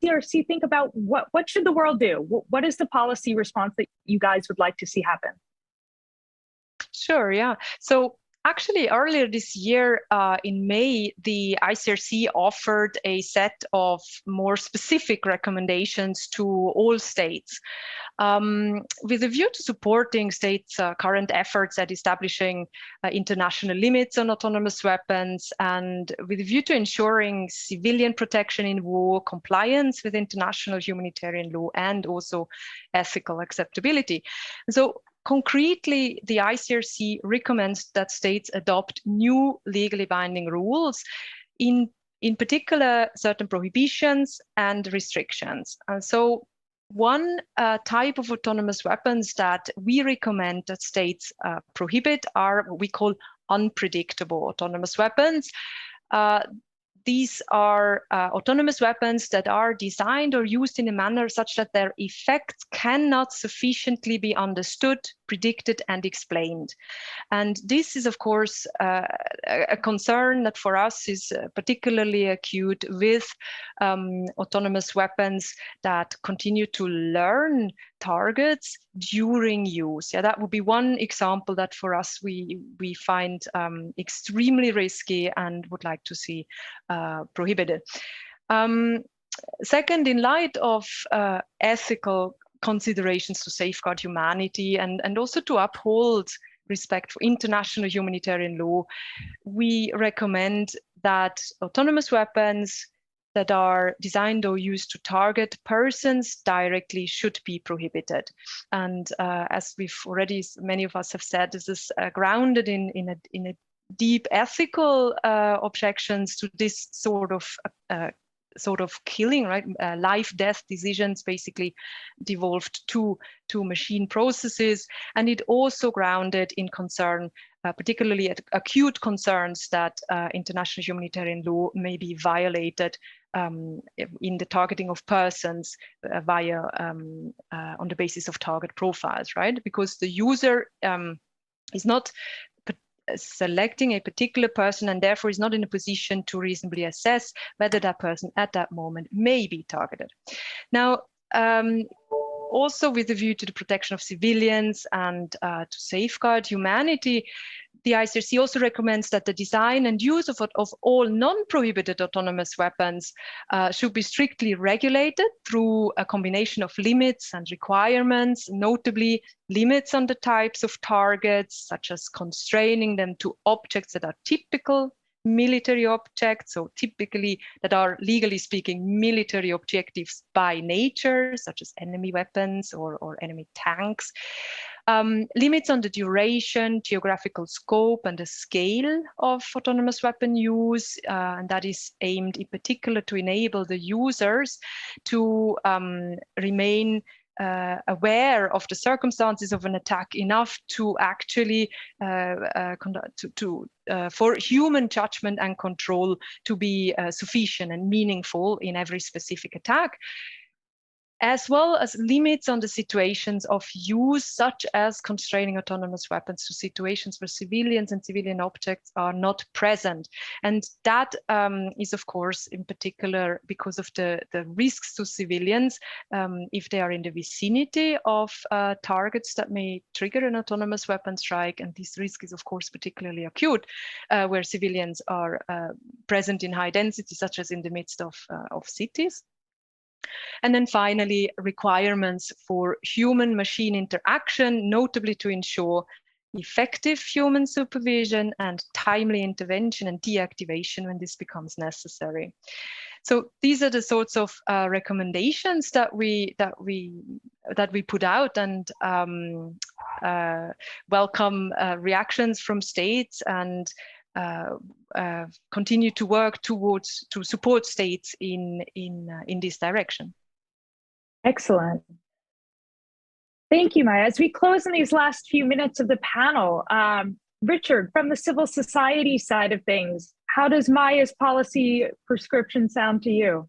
ICRC think about what should the world do? What is the policy response that you guys would like to see happen? Sure, yeah. So actually, earlier this year, in May, the ICRC offered a set of more specific recommendations to all states, with a view to supporting states' current efforts at establishing international limits on autonomous weapons, and with a view to ensuring civilian protection in war, compliance with international humanitarian law, and also ethical acceptability. So concretely, the ICRC recommends that states adopt new legally binding rules, in particular certain prohibitions and restrictions. And so one type of autonomous weapons that we recommend that states prohibit are what we call unpredictable autonomous weapons. These are autonomous weapons that are designed or used in a manner such that their effects cannot sufficiently be understood, predicted, and explained. And this is, of course, a concern that for us is particularly acute with autonomous weapons that continue to learn targets during use. Yeah, that would be one example that for us we find extremely risky and would like to see prohibited. Second, in light of ethical considerations to safeguard humanity and also to uphold respect for international humanitarian law, we recommend that autonomous weapons that are designed or used to target persons directly should be prohibited. And as we've already, many of us have said, this is grounded in a deep ethical objections to this sort of sort of killing, right? Life-death decisions basically devolved to machine processes. And it also grounded in concern, particularly at acute concerns that international humanitarian law may be violated in the targeting of persons via on the basis of target profiles, right? Because the user is not selecting a particular person and therefore is not in a position to reasonably assess whether that person at that moment may be targeted. Now, also with a view to the protection of civilians and to safeguard humanity, the ICRC also recommends that the design and use of all non-prohibited autonomous weapons should be strictly regulated through a combination of limits and requirements, notably limits on the types of targets, such as constraining them to objects that are typical military objects, so typically that are, legally speaking, military objectives by nature, such as enemy weapons or enemy tanks. Limits on the duration, geographical scope, and the scale of autonomous weapon use, and that is aimed in particular to enable the users to remain aware of the circumstances of an attack enough to actually for human judgment and control to be sufficient and meaningful in every specific attack, as well as limits on the situations of use, such as constraining autonomous weapons to situations where civilians and civilian objects are not present. And that is, of course, in particular because of the risks to civilians if they are in the vicinity of targets that may trigger an autonomous weapon strike. And this risk is, of course, particularly acute where civilians are present in high density, such as in the midst of cities. And then finally, requirements for human-machine interaction, notably to ensure effective human supervision and timely intervention and deactivation when this becomes necessary. So these are the sorts of recommendations that we put out, and welcome reactions from states, and continue to work to support states in this direction. Excellent. Thank you, Maya. As we close in these last few minutes of the panel, Richard, from the civil society side of things, how does Maya's policy prescription sound to you?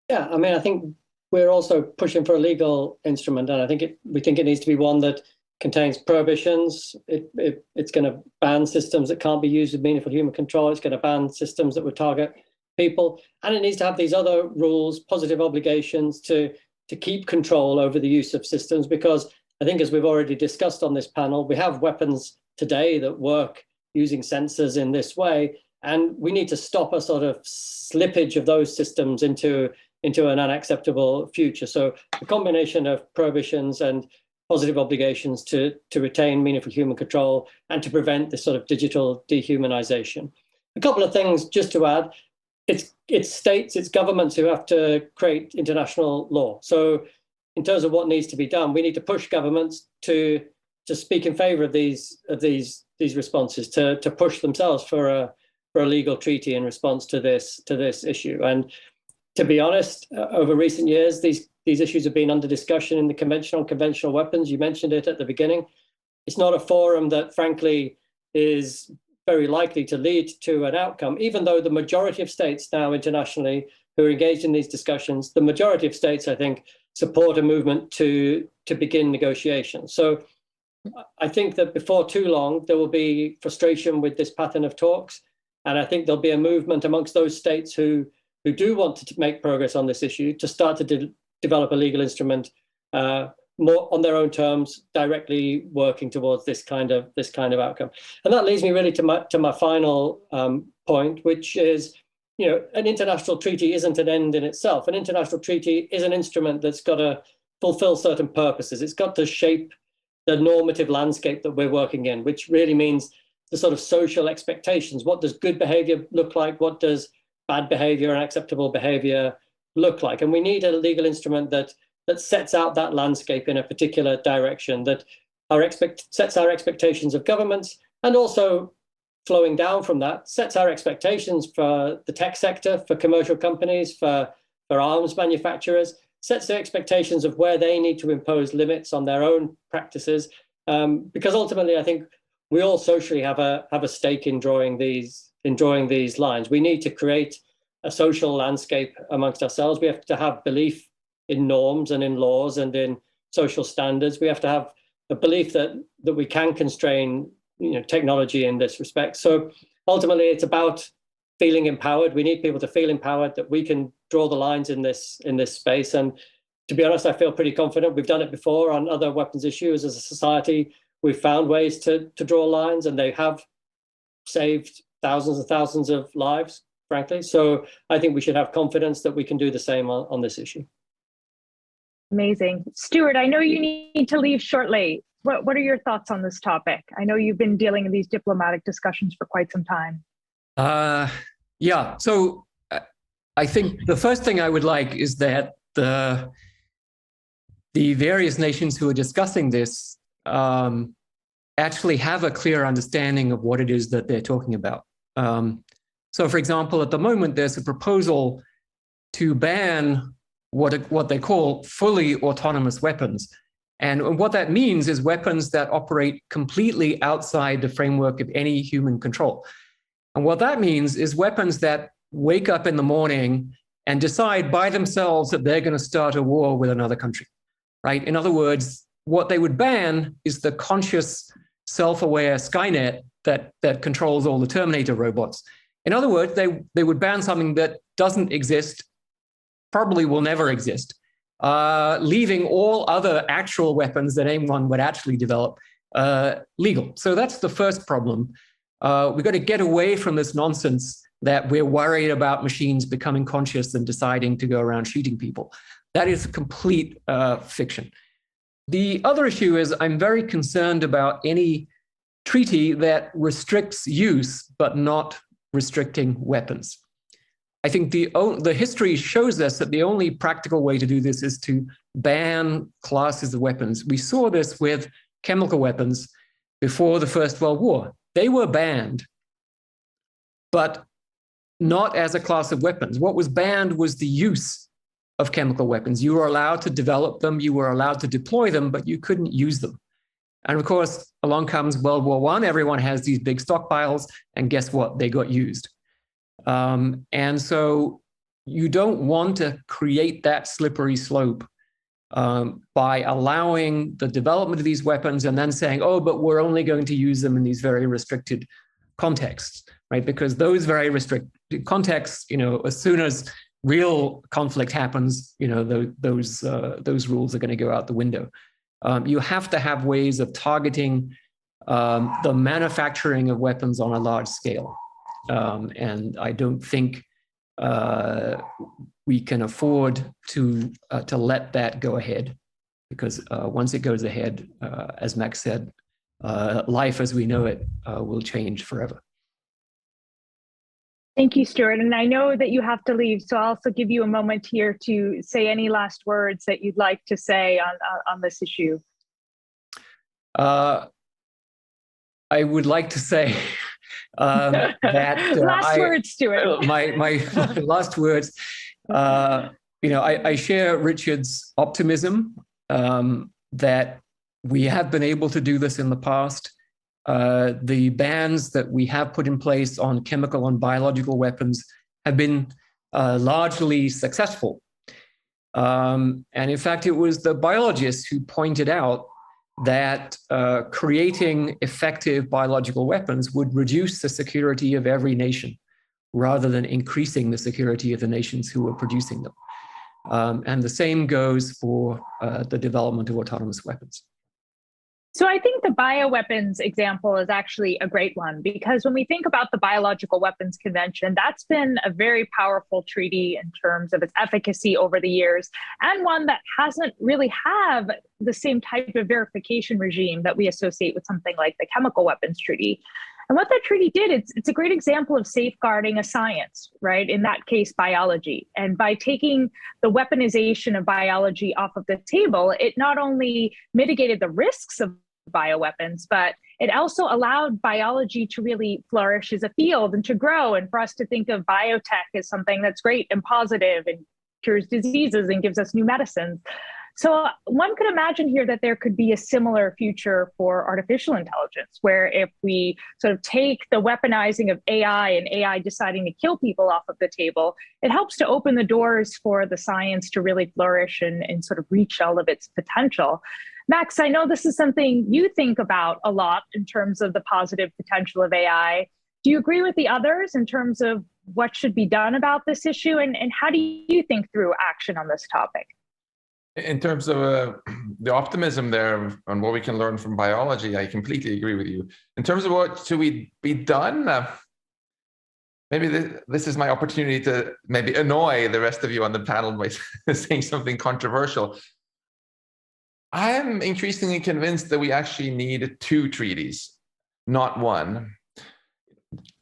Yeah, I mean, I think we're also pushing for a legal instrument, and I think we think it needs to be one that contains prohibitions. It's going to ban systems that can't be used with meaningful human control. It's going to ban systems that would target people. And it needs to have these other rules, positive obligations to keep control over the use of systems, because I think, as we've already discussed on this panel, we have weapons today that work using sensors in this way. And we need to stop a sort of slippage of those systems into an unacceptable future. So the combination of prohibitions and positive obligations to retain meaningful human control and to prevent this sort of digital dehumanization. A couple of things just to add. It's states, it's governments who have to create international law. So in terms of what needs to be done, we need to push governments to speak in favor of these responses, to push themselves for a legal treaty in response to this issue. And to be honest, over recent years, these issues have been under discussion in the Convention on Conventional Weapons. You mentioned it at the beginning. It's not a forum that, frankly, is very likely to lead to an outcome, even though the majority of states now internationally who are engaged in these discussions, the majority of states, I think, support a movement to begin negotiations. So I think that before too long, there will be frustration with this pattern of talks. And I think there'll be a movement amongst those states who do want to make progress on this issue to start to develop a legal instrument more on their own terms, directly working towards this kind of outcome. And that leads me really to my final point, which is, an international treaty isn't an end in itself. An international treaty is an instrument that's got to fulfill certain purposes. It's got to shape the normative landscape that we're working in, which really means the sort of social expectations. What does good behavior look like? What does bad behavior and acceptable behavior look like? And we need a legal instrument that sets out that landscape in a particular direction, that sets our expectations of governments, and also flowing down from that sets our expectations for the tech sector, for commercial companies, for arms manufacturers, sets the expectations of where they need to impose limits on their own practices. Because ultimately, I think we all socially have a stake in drawing these lines. We need to create a social landscape amongst ourselves. We have to have belief in norms and in laws and in social standards. We have to have a belief that we can constrain, technology in this respect. So ultimately, it's about feeling empowered. We need people to feel empowered that we can draw the lines in this space. And to be honest, I feel pretty confident. We've done it before on other weapons issues as a society. We've found ways to draw lines, and they have saved thousands and thousands of lives, frankly. So I think we should have confidence that we can do the same on this issue. Amazing. Stuart, I know you need to leave shortly. What are your thoughts on this topic? I know you've been dealing in these diplomatic discussions for quite some time. Yeah, so I think the first thing I would like is that the various nations who are discussing this actually have a clear understanding of what it is that they're talking about. So for example, at the moment, there's a proposal to ban what they call fully autonomous weapons. And what that means is weapons that operate completely outside the framework of any human control. And what that means is weapons that wake up in the morning and decide by themselves that they're going to start a war with another country, right? In other words, what they would ban is the conscious, self-aware Skynet that controls all the Terminator robots. In other words, they would ban something that doesn't exist, probably will never exist, leaving all other actual weapons that anyone would actually develop legal. So that's the first problem. We've got to get away from this nonsense that we're worried about machines becoming conscious and deciding to go around shooting people. That is complete fiction. The other issue is I'm very concerned about any treaty that restricts use but not restricting weapons. I think the history shows us that the only practical way to do this is to ban classes of weapons. We saw this with chemical weapons before the First World War. They were banned, but not as a class of weapons. What was banned was the use of chemical weapons. You were allowed to develop them, you were allowed to deploy them, but you couldn't use them. And of course, along comes World War I. Everyone has these big stockpiles, and guess what? They got used. And so you don't want to create that slippery slope by allowing the development of these weapons and then saying, oh, but we're only going to use them in these very restricted contexts, right? Because those very restricted contexts, as soon as real conflict happens, those rules are going to go out the window. You have to have ways of targeting the manufacturing of weapons on a large scale. And I don't think we can afford to let that go ahead, because once it goes ahead, as Max said, life as we know it will change forever. Thank you, Stuart. And I know that you have to leave, so I'll also give you a moment here to say any last words that you'd like to say on this issue. I would like to say that last words, Stuart. My last words. I share Richard's optimism that we have been able to do this in the past. The bans that we have put in place on chemical and biological weapons have been largely successful. And in fact, it was the biologists who pointed out that creating effective biological weapons would reduce the security of every nation rather than increasing the security of the nations who are producing them. And the same goes for the development of autonomous weapons. So I think the bioweapons example is actually a great one, because when we think about the Biological Weapons Convention, that's been a very powerful treaty in terms of its efficacy over the years, and one that hasn't really have the same type of verification regime that we associate with something like the Chemical Weapons Treaty. And what that treaty did, it's a great example of safeguarding a science, right? In that case, biology. And by taking the weaponization of biology off of the table, it not only mitigated the risks of bioweapons, but it also allowed biology to really flourish as a field and to grow, and for us to think of biotech as something that's great and positive and cures diseases and gives us new medicines. So one could imagine here that there could be a similar future for artificial intelligence, where if we sort of take the weaponizing of AI and AI deciding to kill people off of the table, it helps to open the doors for the science to really flourish and sort of reach all of its potential. Max, I know this is something you think about a lot in terms of the positive potential of AI. Do you agree with the others in terms of what should be done about this issue? And how do you think through action on this topic? In terms of the optimism there on what we can learn from biology, I completely agree with you. In terms of what should we be done, maybe this is my opportunity to maybe annoy the rest of you on the panel by saying something controversial. I'm increasingly convinced that we actually need 2 treaties, not 1.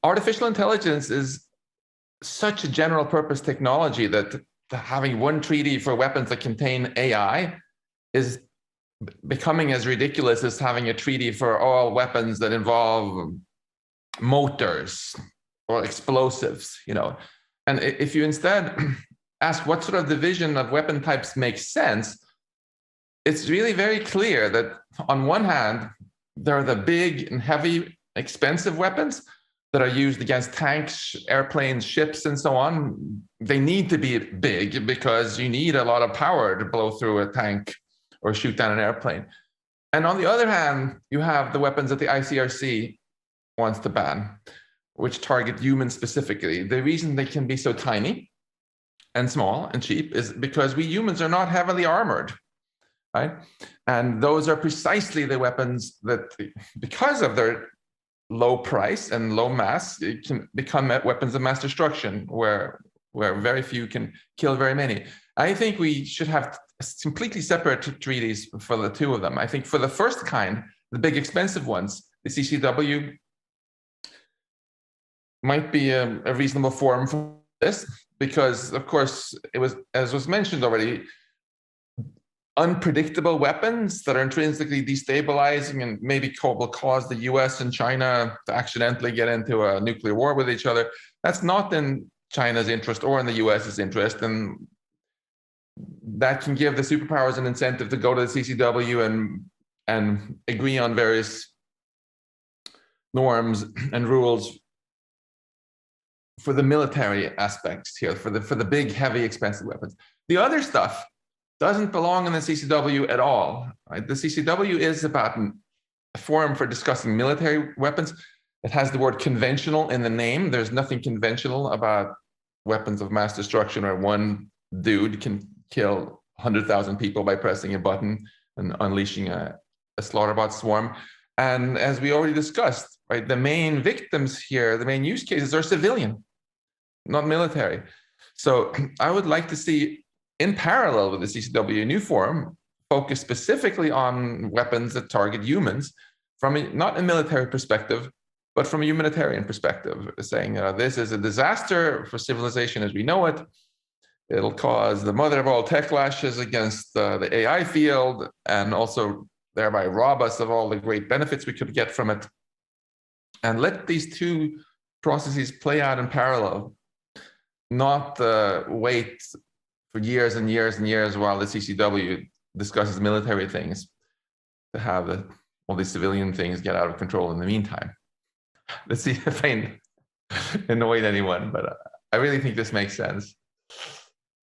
Artificial intelligence is such a general purpose technology that having 1 treaty for weapons that contain AI is becoming as ridiculous as having a treaty for all weapons that involve motors or explosives, And if you instead ask what sort of division of weapon types makes sense, it's really very clear that on one hand, there are the big and heavy, expensive weapons that are used against tanks, airplanes, ships, and so on. They need to be big because you need a lot of power to blow through a tank or shoot down an airplane. And on the other hand, you have the weapons that the ICRC wants to ban, which target humans specifically. The reason they can be so tiny and small and cheap is because we humans are not heavily armored, right? And those are precisely the weapons that, because of their low price and low mass, it can become weapons of mass destruction, where very few can kill very many. I think we should have completely separate treaties for the 2 of them. I think for the first kind, the big expensive ones, the CCW might be a reasonable forum for this, because of course it was, as was mentioned already, unpredictable weapons that are intrinsically destabilizing and maybe will cause the US and China to accidentally get into a nuclear war with each other. That's not in China's interest or in the US's interest. And that can give the superpowers an incentive to go to the CCW and agree on various norms and rules for the military aspects here, for the big, heavy, expensive weapons. The other stuff doesn't belong in the CCW at all, right? The CCW is about a forum for discussing military weapons. It has the word conventional in the name. There's nothing conventional about weapons of mass destruction, or 1 dude can kill 100,000 people by pressing a button and unleashing a Slaughterbots swarm. And as we already discussed, right, the main victims here, the main use cases are civilian, not military. So I would like to see, in parallel with the CCW, a new forum focused specifically on weapons that target humans from not a military perspective, but from a humanitarian perspective, saying this is a disaster for civilization as we know it. It'll cause the mother of all techlashes against the AI field, and also thereby rob us of all the great benefits we could get from it. And let these 2 processes play out in parallel, not wait for years and years and years while the CCW discusses military things to have all these civilian things get out of control in the meantime. Let's see if I annoyed anyone, but I really think this makes sense.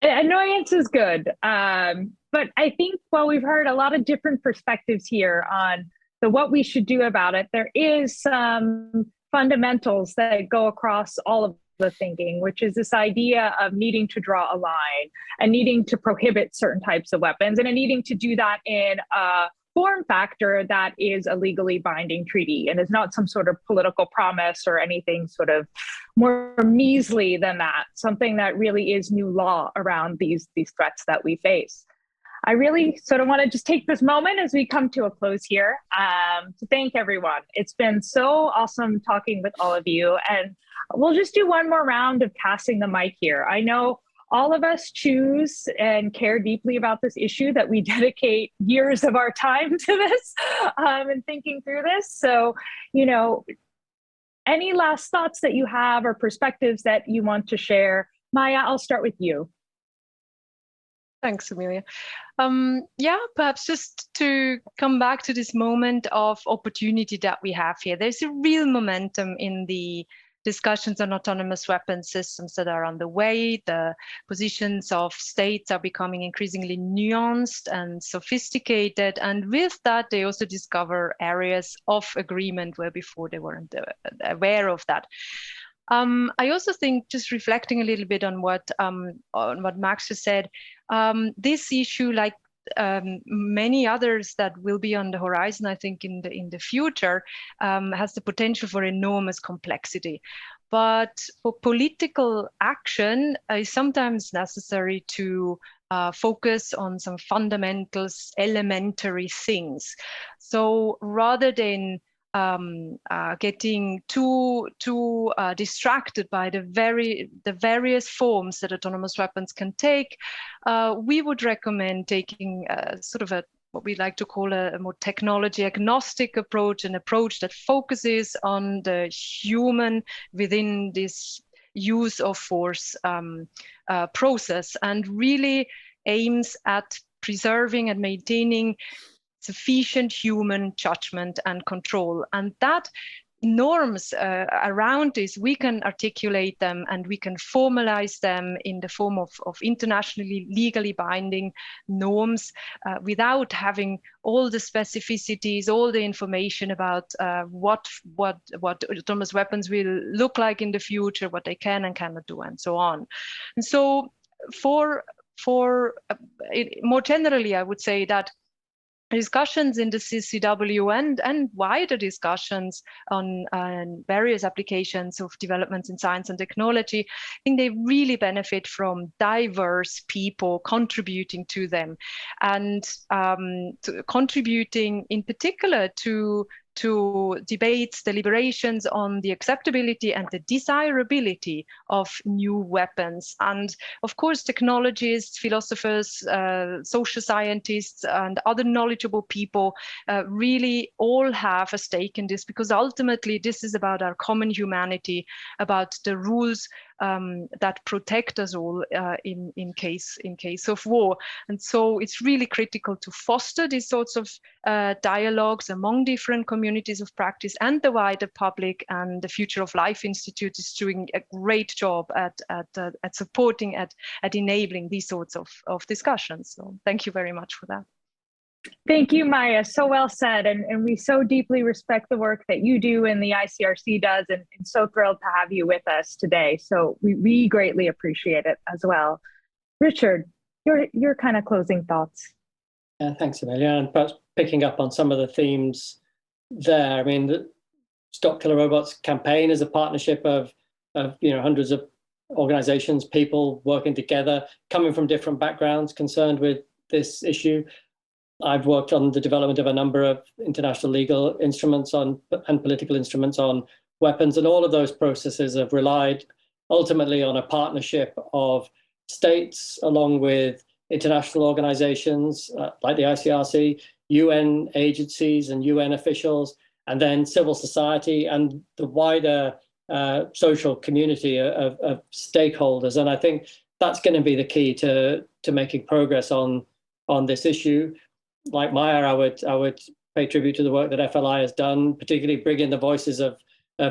Annoyance is good. But I think while we've heard a lot of different perspectives here on what we should do about it, there is some fundamentals that go across all of the thinking, which is this idea of needing to draw a line and needing to prohibit certain types of weapons, and needing to do that in a form factor that is a legally binding treaty and is not some sort of political promise or anything sort of more measly than that, something that really is new law around these threats that we face. I really sort of want to just take this moment as we come to a close here to thank everyone. It's been so awesome talking with all of you, and we'll just do one more round of passing the mic here. I know all of us choose and care deeply about this issue, that we dedicate years of our time to this and thinking through this. So, any last thoughts that you have or perspectives that you want to share? Maya, I'll start with you. Thanks, Amelia. Yeah, perhaps just to come back to this moment of opportunity that we have here. There's a real momentum in the discussions on autonomous weapon systems that are underway. The positions of states are becoming increasingly nuanced and sophisticated. And with that, they also discover areas of agreement where before they weren't aware of that. I also think, just reflecting a little bit on what Max just said, this issue, like many others that will be on the horizon, I think in the future, has the potential for enormous complexity. But for political action, is sometimes necessary to focus on some fundamentals, elementary things. So rather than getting too distracted by the various forms that autonomous weapons can take, we would recommend taking sort of what we like to call a more technology agnostic approach, an approach that focuses on the human within this use of force process, and really aims at preserving and maintaining sufficient human judgment and control. And that norms around this, we can articulate them and we can formalize them in the form of internationally legally binding norms without having all the specificities, all the information about what autonomous weapons will look like in the future, what they can and cannot do, and so on. And so for more generally, I would say that discussions in the CCW and wider discussions on various applications of developments in science and technology, I think they really benefit from diverse people contributing to them, and contributing in particular to debates, deliberations on the acceptability and the desirability of new weapons. And of course, technologists, philosophers, social scientists, and other knowledgeable people really all have a stake in this, because ultimately this is about our common humanity, about the rules that protect us all in case of war. And so it's really critical to foster these sorts of dialogues among different communities of practice and the wider public. And the Future of Life Institute is doing a great job at supporting, at enabling these sorts of discussions. So thank you very much for that. Thank you, Maya. So well said. And we so deeply respect the work that you do and the ICRC does, and so thrilled to have you with us today. So we greatly appreciate it as well. Richard, your kind of closing thoughts. Yeah, thanks, Amelia. And perhaps picking up on some of the themes there. I mean, the Stop Killer Robots campaign is a partnership of hundreds of organizations, people working together, coming from different backgrounds, concerned with this issue. I've worked on the development of a number of international legal instruments and political instruments on weapons, and all of those processes have relied ultimately on a partnership of states along with international organizations like the ICRC, UN agencies and UN officials, and then civil society and the wider social community of stakeholders. And I think that's going to be the key to making progress on this issue. Like Maya, I would pay tribute to the work that FLI has done, particularly bringing the voices of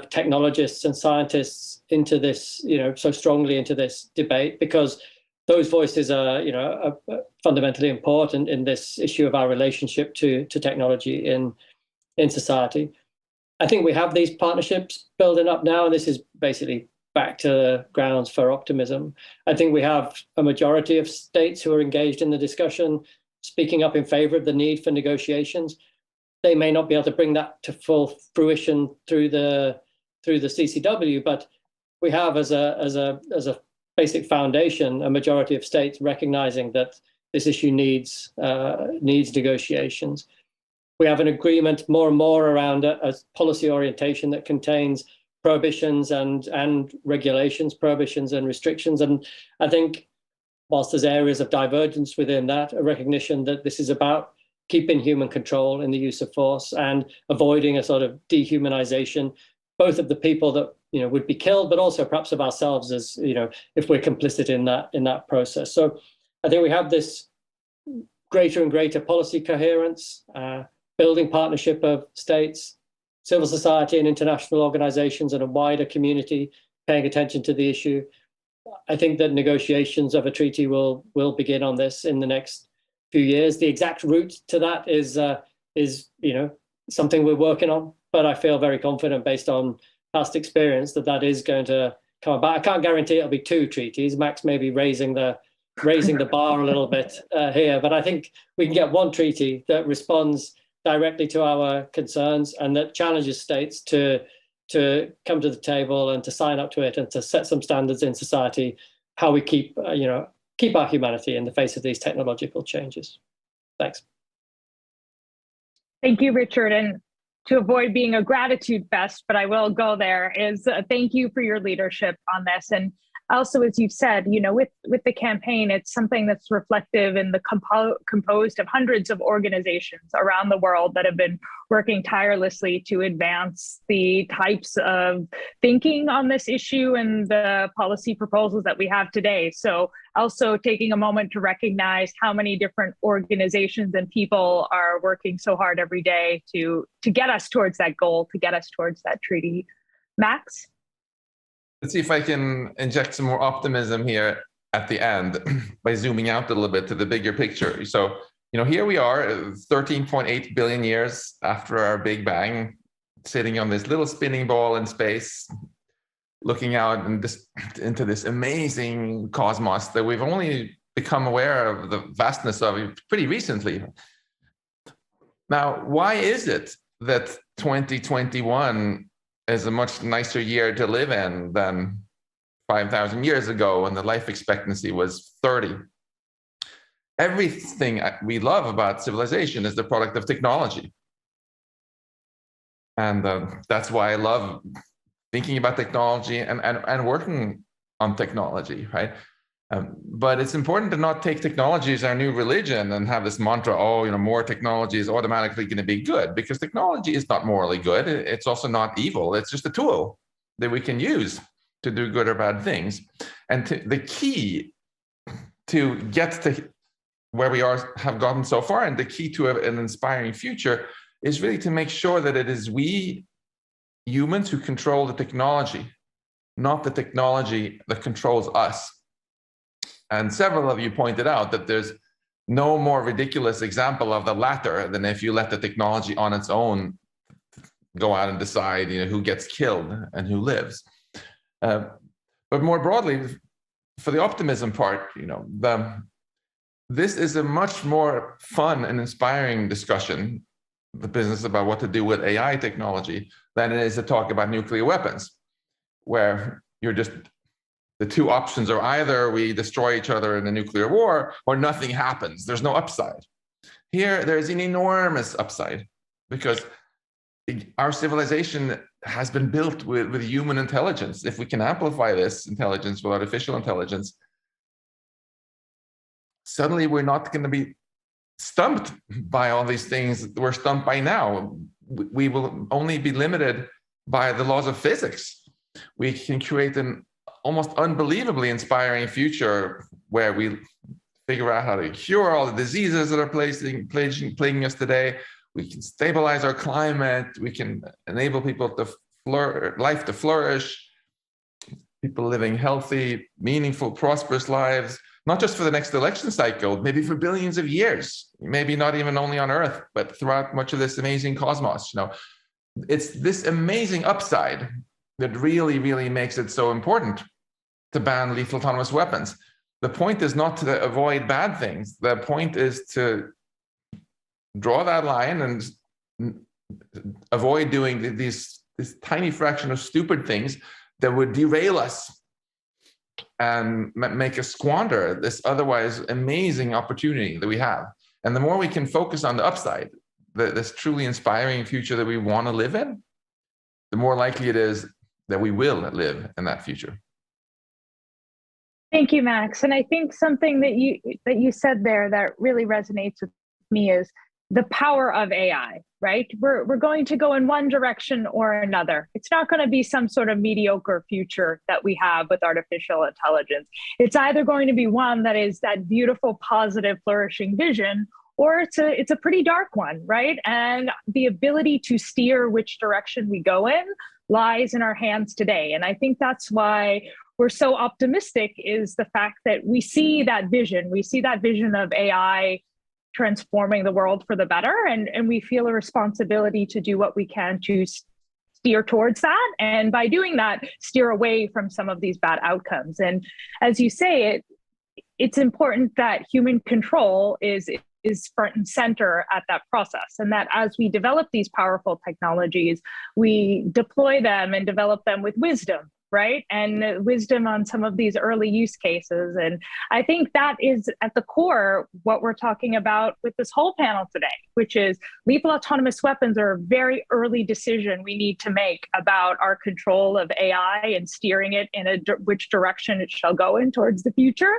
technologists and scientists into this, so strongly into this debate, because those voices are, are fundamentally important in this issue of our relationship to technology in society. I think we have these partnerships building up now, and this is basically back to grounds for optimism. I think we have a majority of states who are engaged in the discussion, speaking up in favor of the need for negotiations. They may not be able to bring that to full fruition through the CCW, but we have as a basic foundation a majority of states recognizing that this issue needs negotiations. We have an agreement more and more around a policy orientation that contains prohibitions and regulations, prohibitions and restrictions. And I think whilst there's areas of divergence within that, a recognition that this is about keeping human control in the use of force and avoiding a sort of dehumanization, both of the people that would be killed, but also perhaps of ourselves as if we're complicit in that process. So I think we have this greater and greater policy coherence, building partnership of states, civil society and international organizations and a wider community paying attention to the issue. I think that negotiations of a treaty will begin on this in the next few years. The exact route to that is something we're working on, but I feel very confident based on past experience that is going to come about. I can't guarantee it'll be 2 treaties. Max may be raising the bar a little bit here, but I think we can get 1 treaty that responds directly to our concerns and that challenges states to come to the table and to sign up to it and to set some standards in society, how we keep our humanity in the face of these technological changes. Thanks. Thank you, Richard. And to avoid being a gratitude fest, but I will go there, is thank you for your leadership on this. And also, as you've said, with the campaign, it's something that's reflective and composed of hundreds of organizations around the world that have been working tirelessly to advance the types of thinking on this issue and the policy proposals that we have today. So also taking a moment to recognize how many different organizations and people are working so hard every day to get us towards that goal, to get us towards that treaty. Max? Let's see if I can inject some more optimism here at the end by zooming out a little bit to the bigger picture. So, here we are 13.8 billion years after our Big Bang, sitting on this little spinning ball in space, looking out into this amazing cosmos that we've only become aware of the vastness of pretty recently. Now, why is it that 2021 is a much nicer year to live in than 5,000 years ago when the life expectancy was 30? Everything we love about civilization is the product of technology. And that's why I love thinking about technology and working on technology, right? But it's important to not take technology as our new religion and have this mantra, more technology is automatically going to be good, because technology is not morally good. It's also not evil. It's just a tool that we can use to do good or bad things. And the key to get to where we have gotten so far, and the key to an inspiring future, is really to make sure that it is we humans who control the technology, not the technology that controls us. And several of you pointed out that there's no more ridiculous example of the latter than if you let the technology on its own go out and decide, who gets killed and who lives. But more broadly, for the optimism part, this is a much more fun and inspiring discussion, the business about what to do with AI technology, than it is to talk about nuclear weapons, where the 2 options are either we destroy each other in a nuclear war or nothing happens. There's no upside. Here, there's an enormous upside, because our civilization has been built with human intelligence. If we can amplify this intelligence with artificial intelligence, suddenly we're not going to be stumped by all these things we're stumped by now. We will only be limited by the laws of physics. We can create an almost unbelievably inspiring future where we figure out how to cure all the diseases that are plaguing us today. We can stabilize our climate. We can enable people to life to flourish, people living healthy, meaningful, prosperous lives, not just for the next election cycle, maybe for billions of years, maybe not even only on Earth, but throughout much of this amazing cosmos. It's this amazing upside that really, really makes it so important to ban lethal autonomous weapons. The point is not to avoid bad things. The point is to draw that line and avoid doing this tiny fraction of stupid things that would derail us and make us squander this otherwise amazing opportunity that we have. And the more we can focus on the upside, this truly inspiring future that we want to live in, the more likely it is that we will live in that future. Thank you, Max. And I think something that you said there that really resonates with me is the power of AI, right? We're going to go in one direction or another. It's not going to be some sort of mediocre future that we have with artificial intelligence. It's either going to be one that is that beautiful, positive, flourishing vision, or it's a pretty dark one, right? And the ability to steer which direction we go in lies in our hands today. And I think that's why we're so optimistic, is the fact that we see that vision of AI transforming the world for the better, and we feel a responsibility to do what we can to steer towards that, and by doing that, steer away from some of these bad outcomes. And as you say, it's important that human control is front and center at that process, and that as we develop these powerful technologies, we deploy them and develop them with wisdom, right? And wisdom on some of these early use cases. And I think that is at the core what we're talking about with this whole panel today, which is lethal autonomous weapons are a very early decision we need to make about our control of AI and steering it in which direction it shall go in towards the future.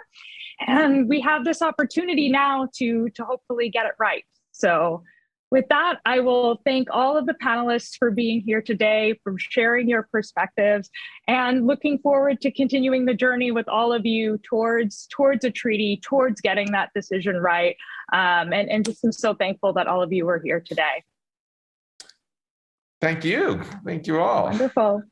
And we have this opportunity now to hopefully get it right. So with that, I will thank all of the panelists for being here today, for sharing your perspectives, and looking forward to continuing the journey with all of you towards a treaty, towards getting that decision right. And just am so thankful that all of you were here today. Thank you. Thank you all. Wonderful.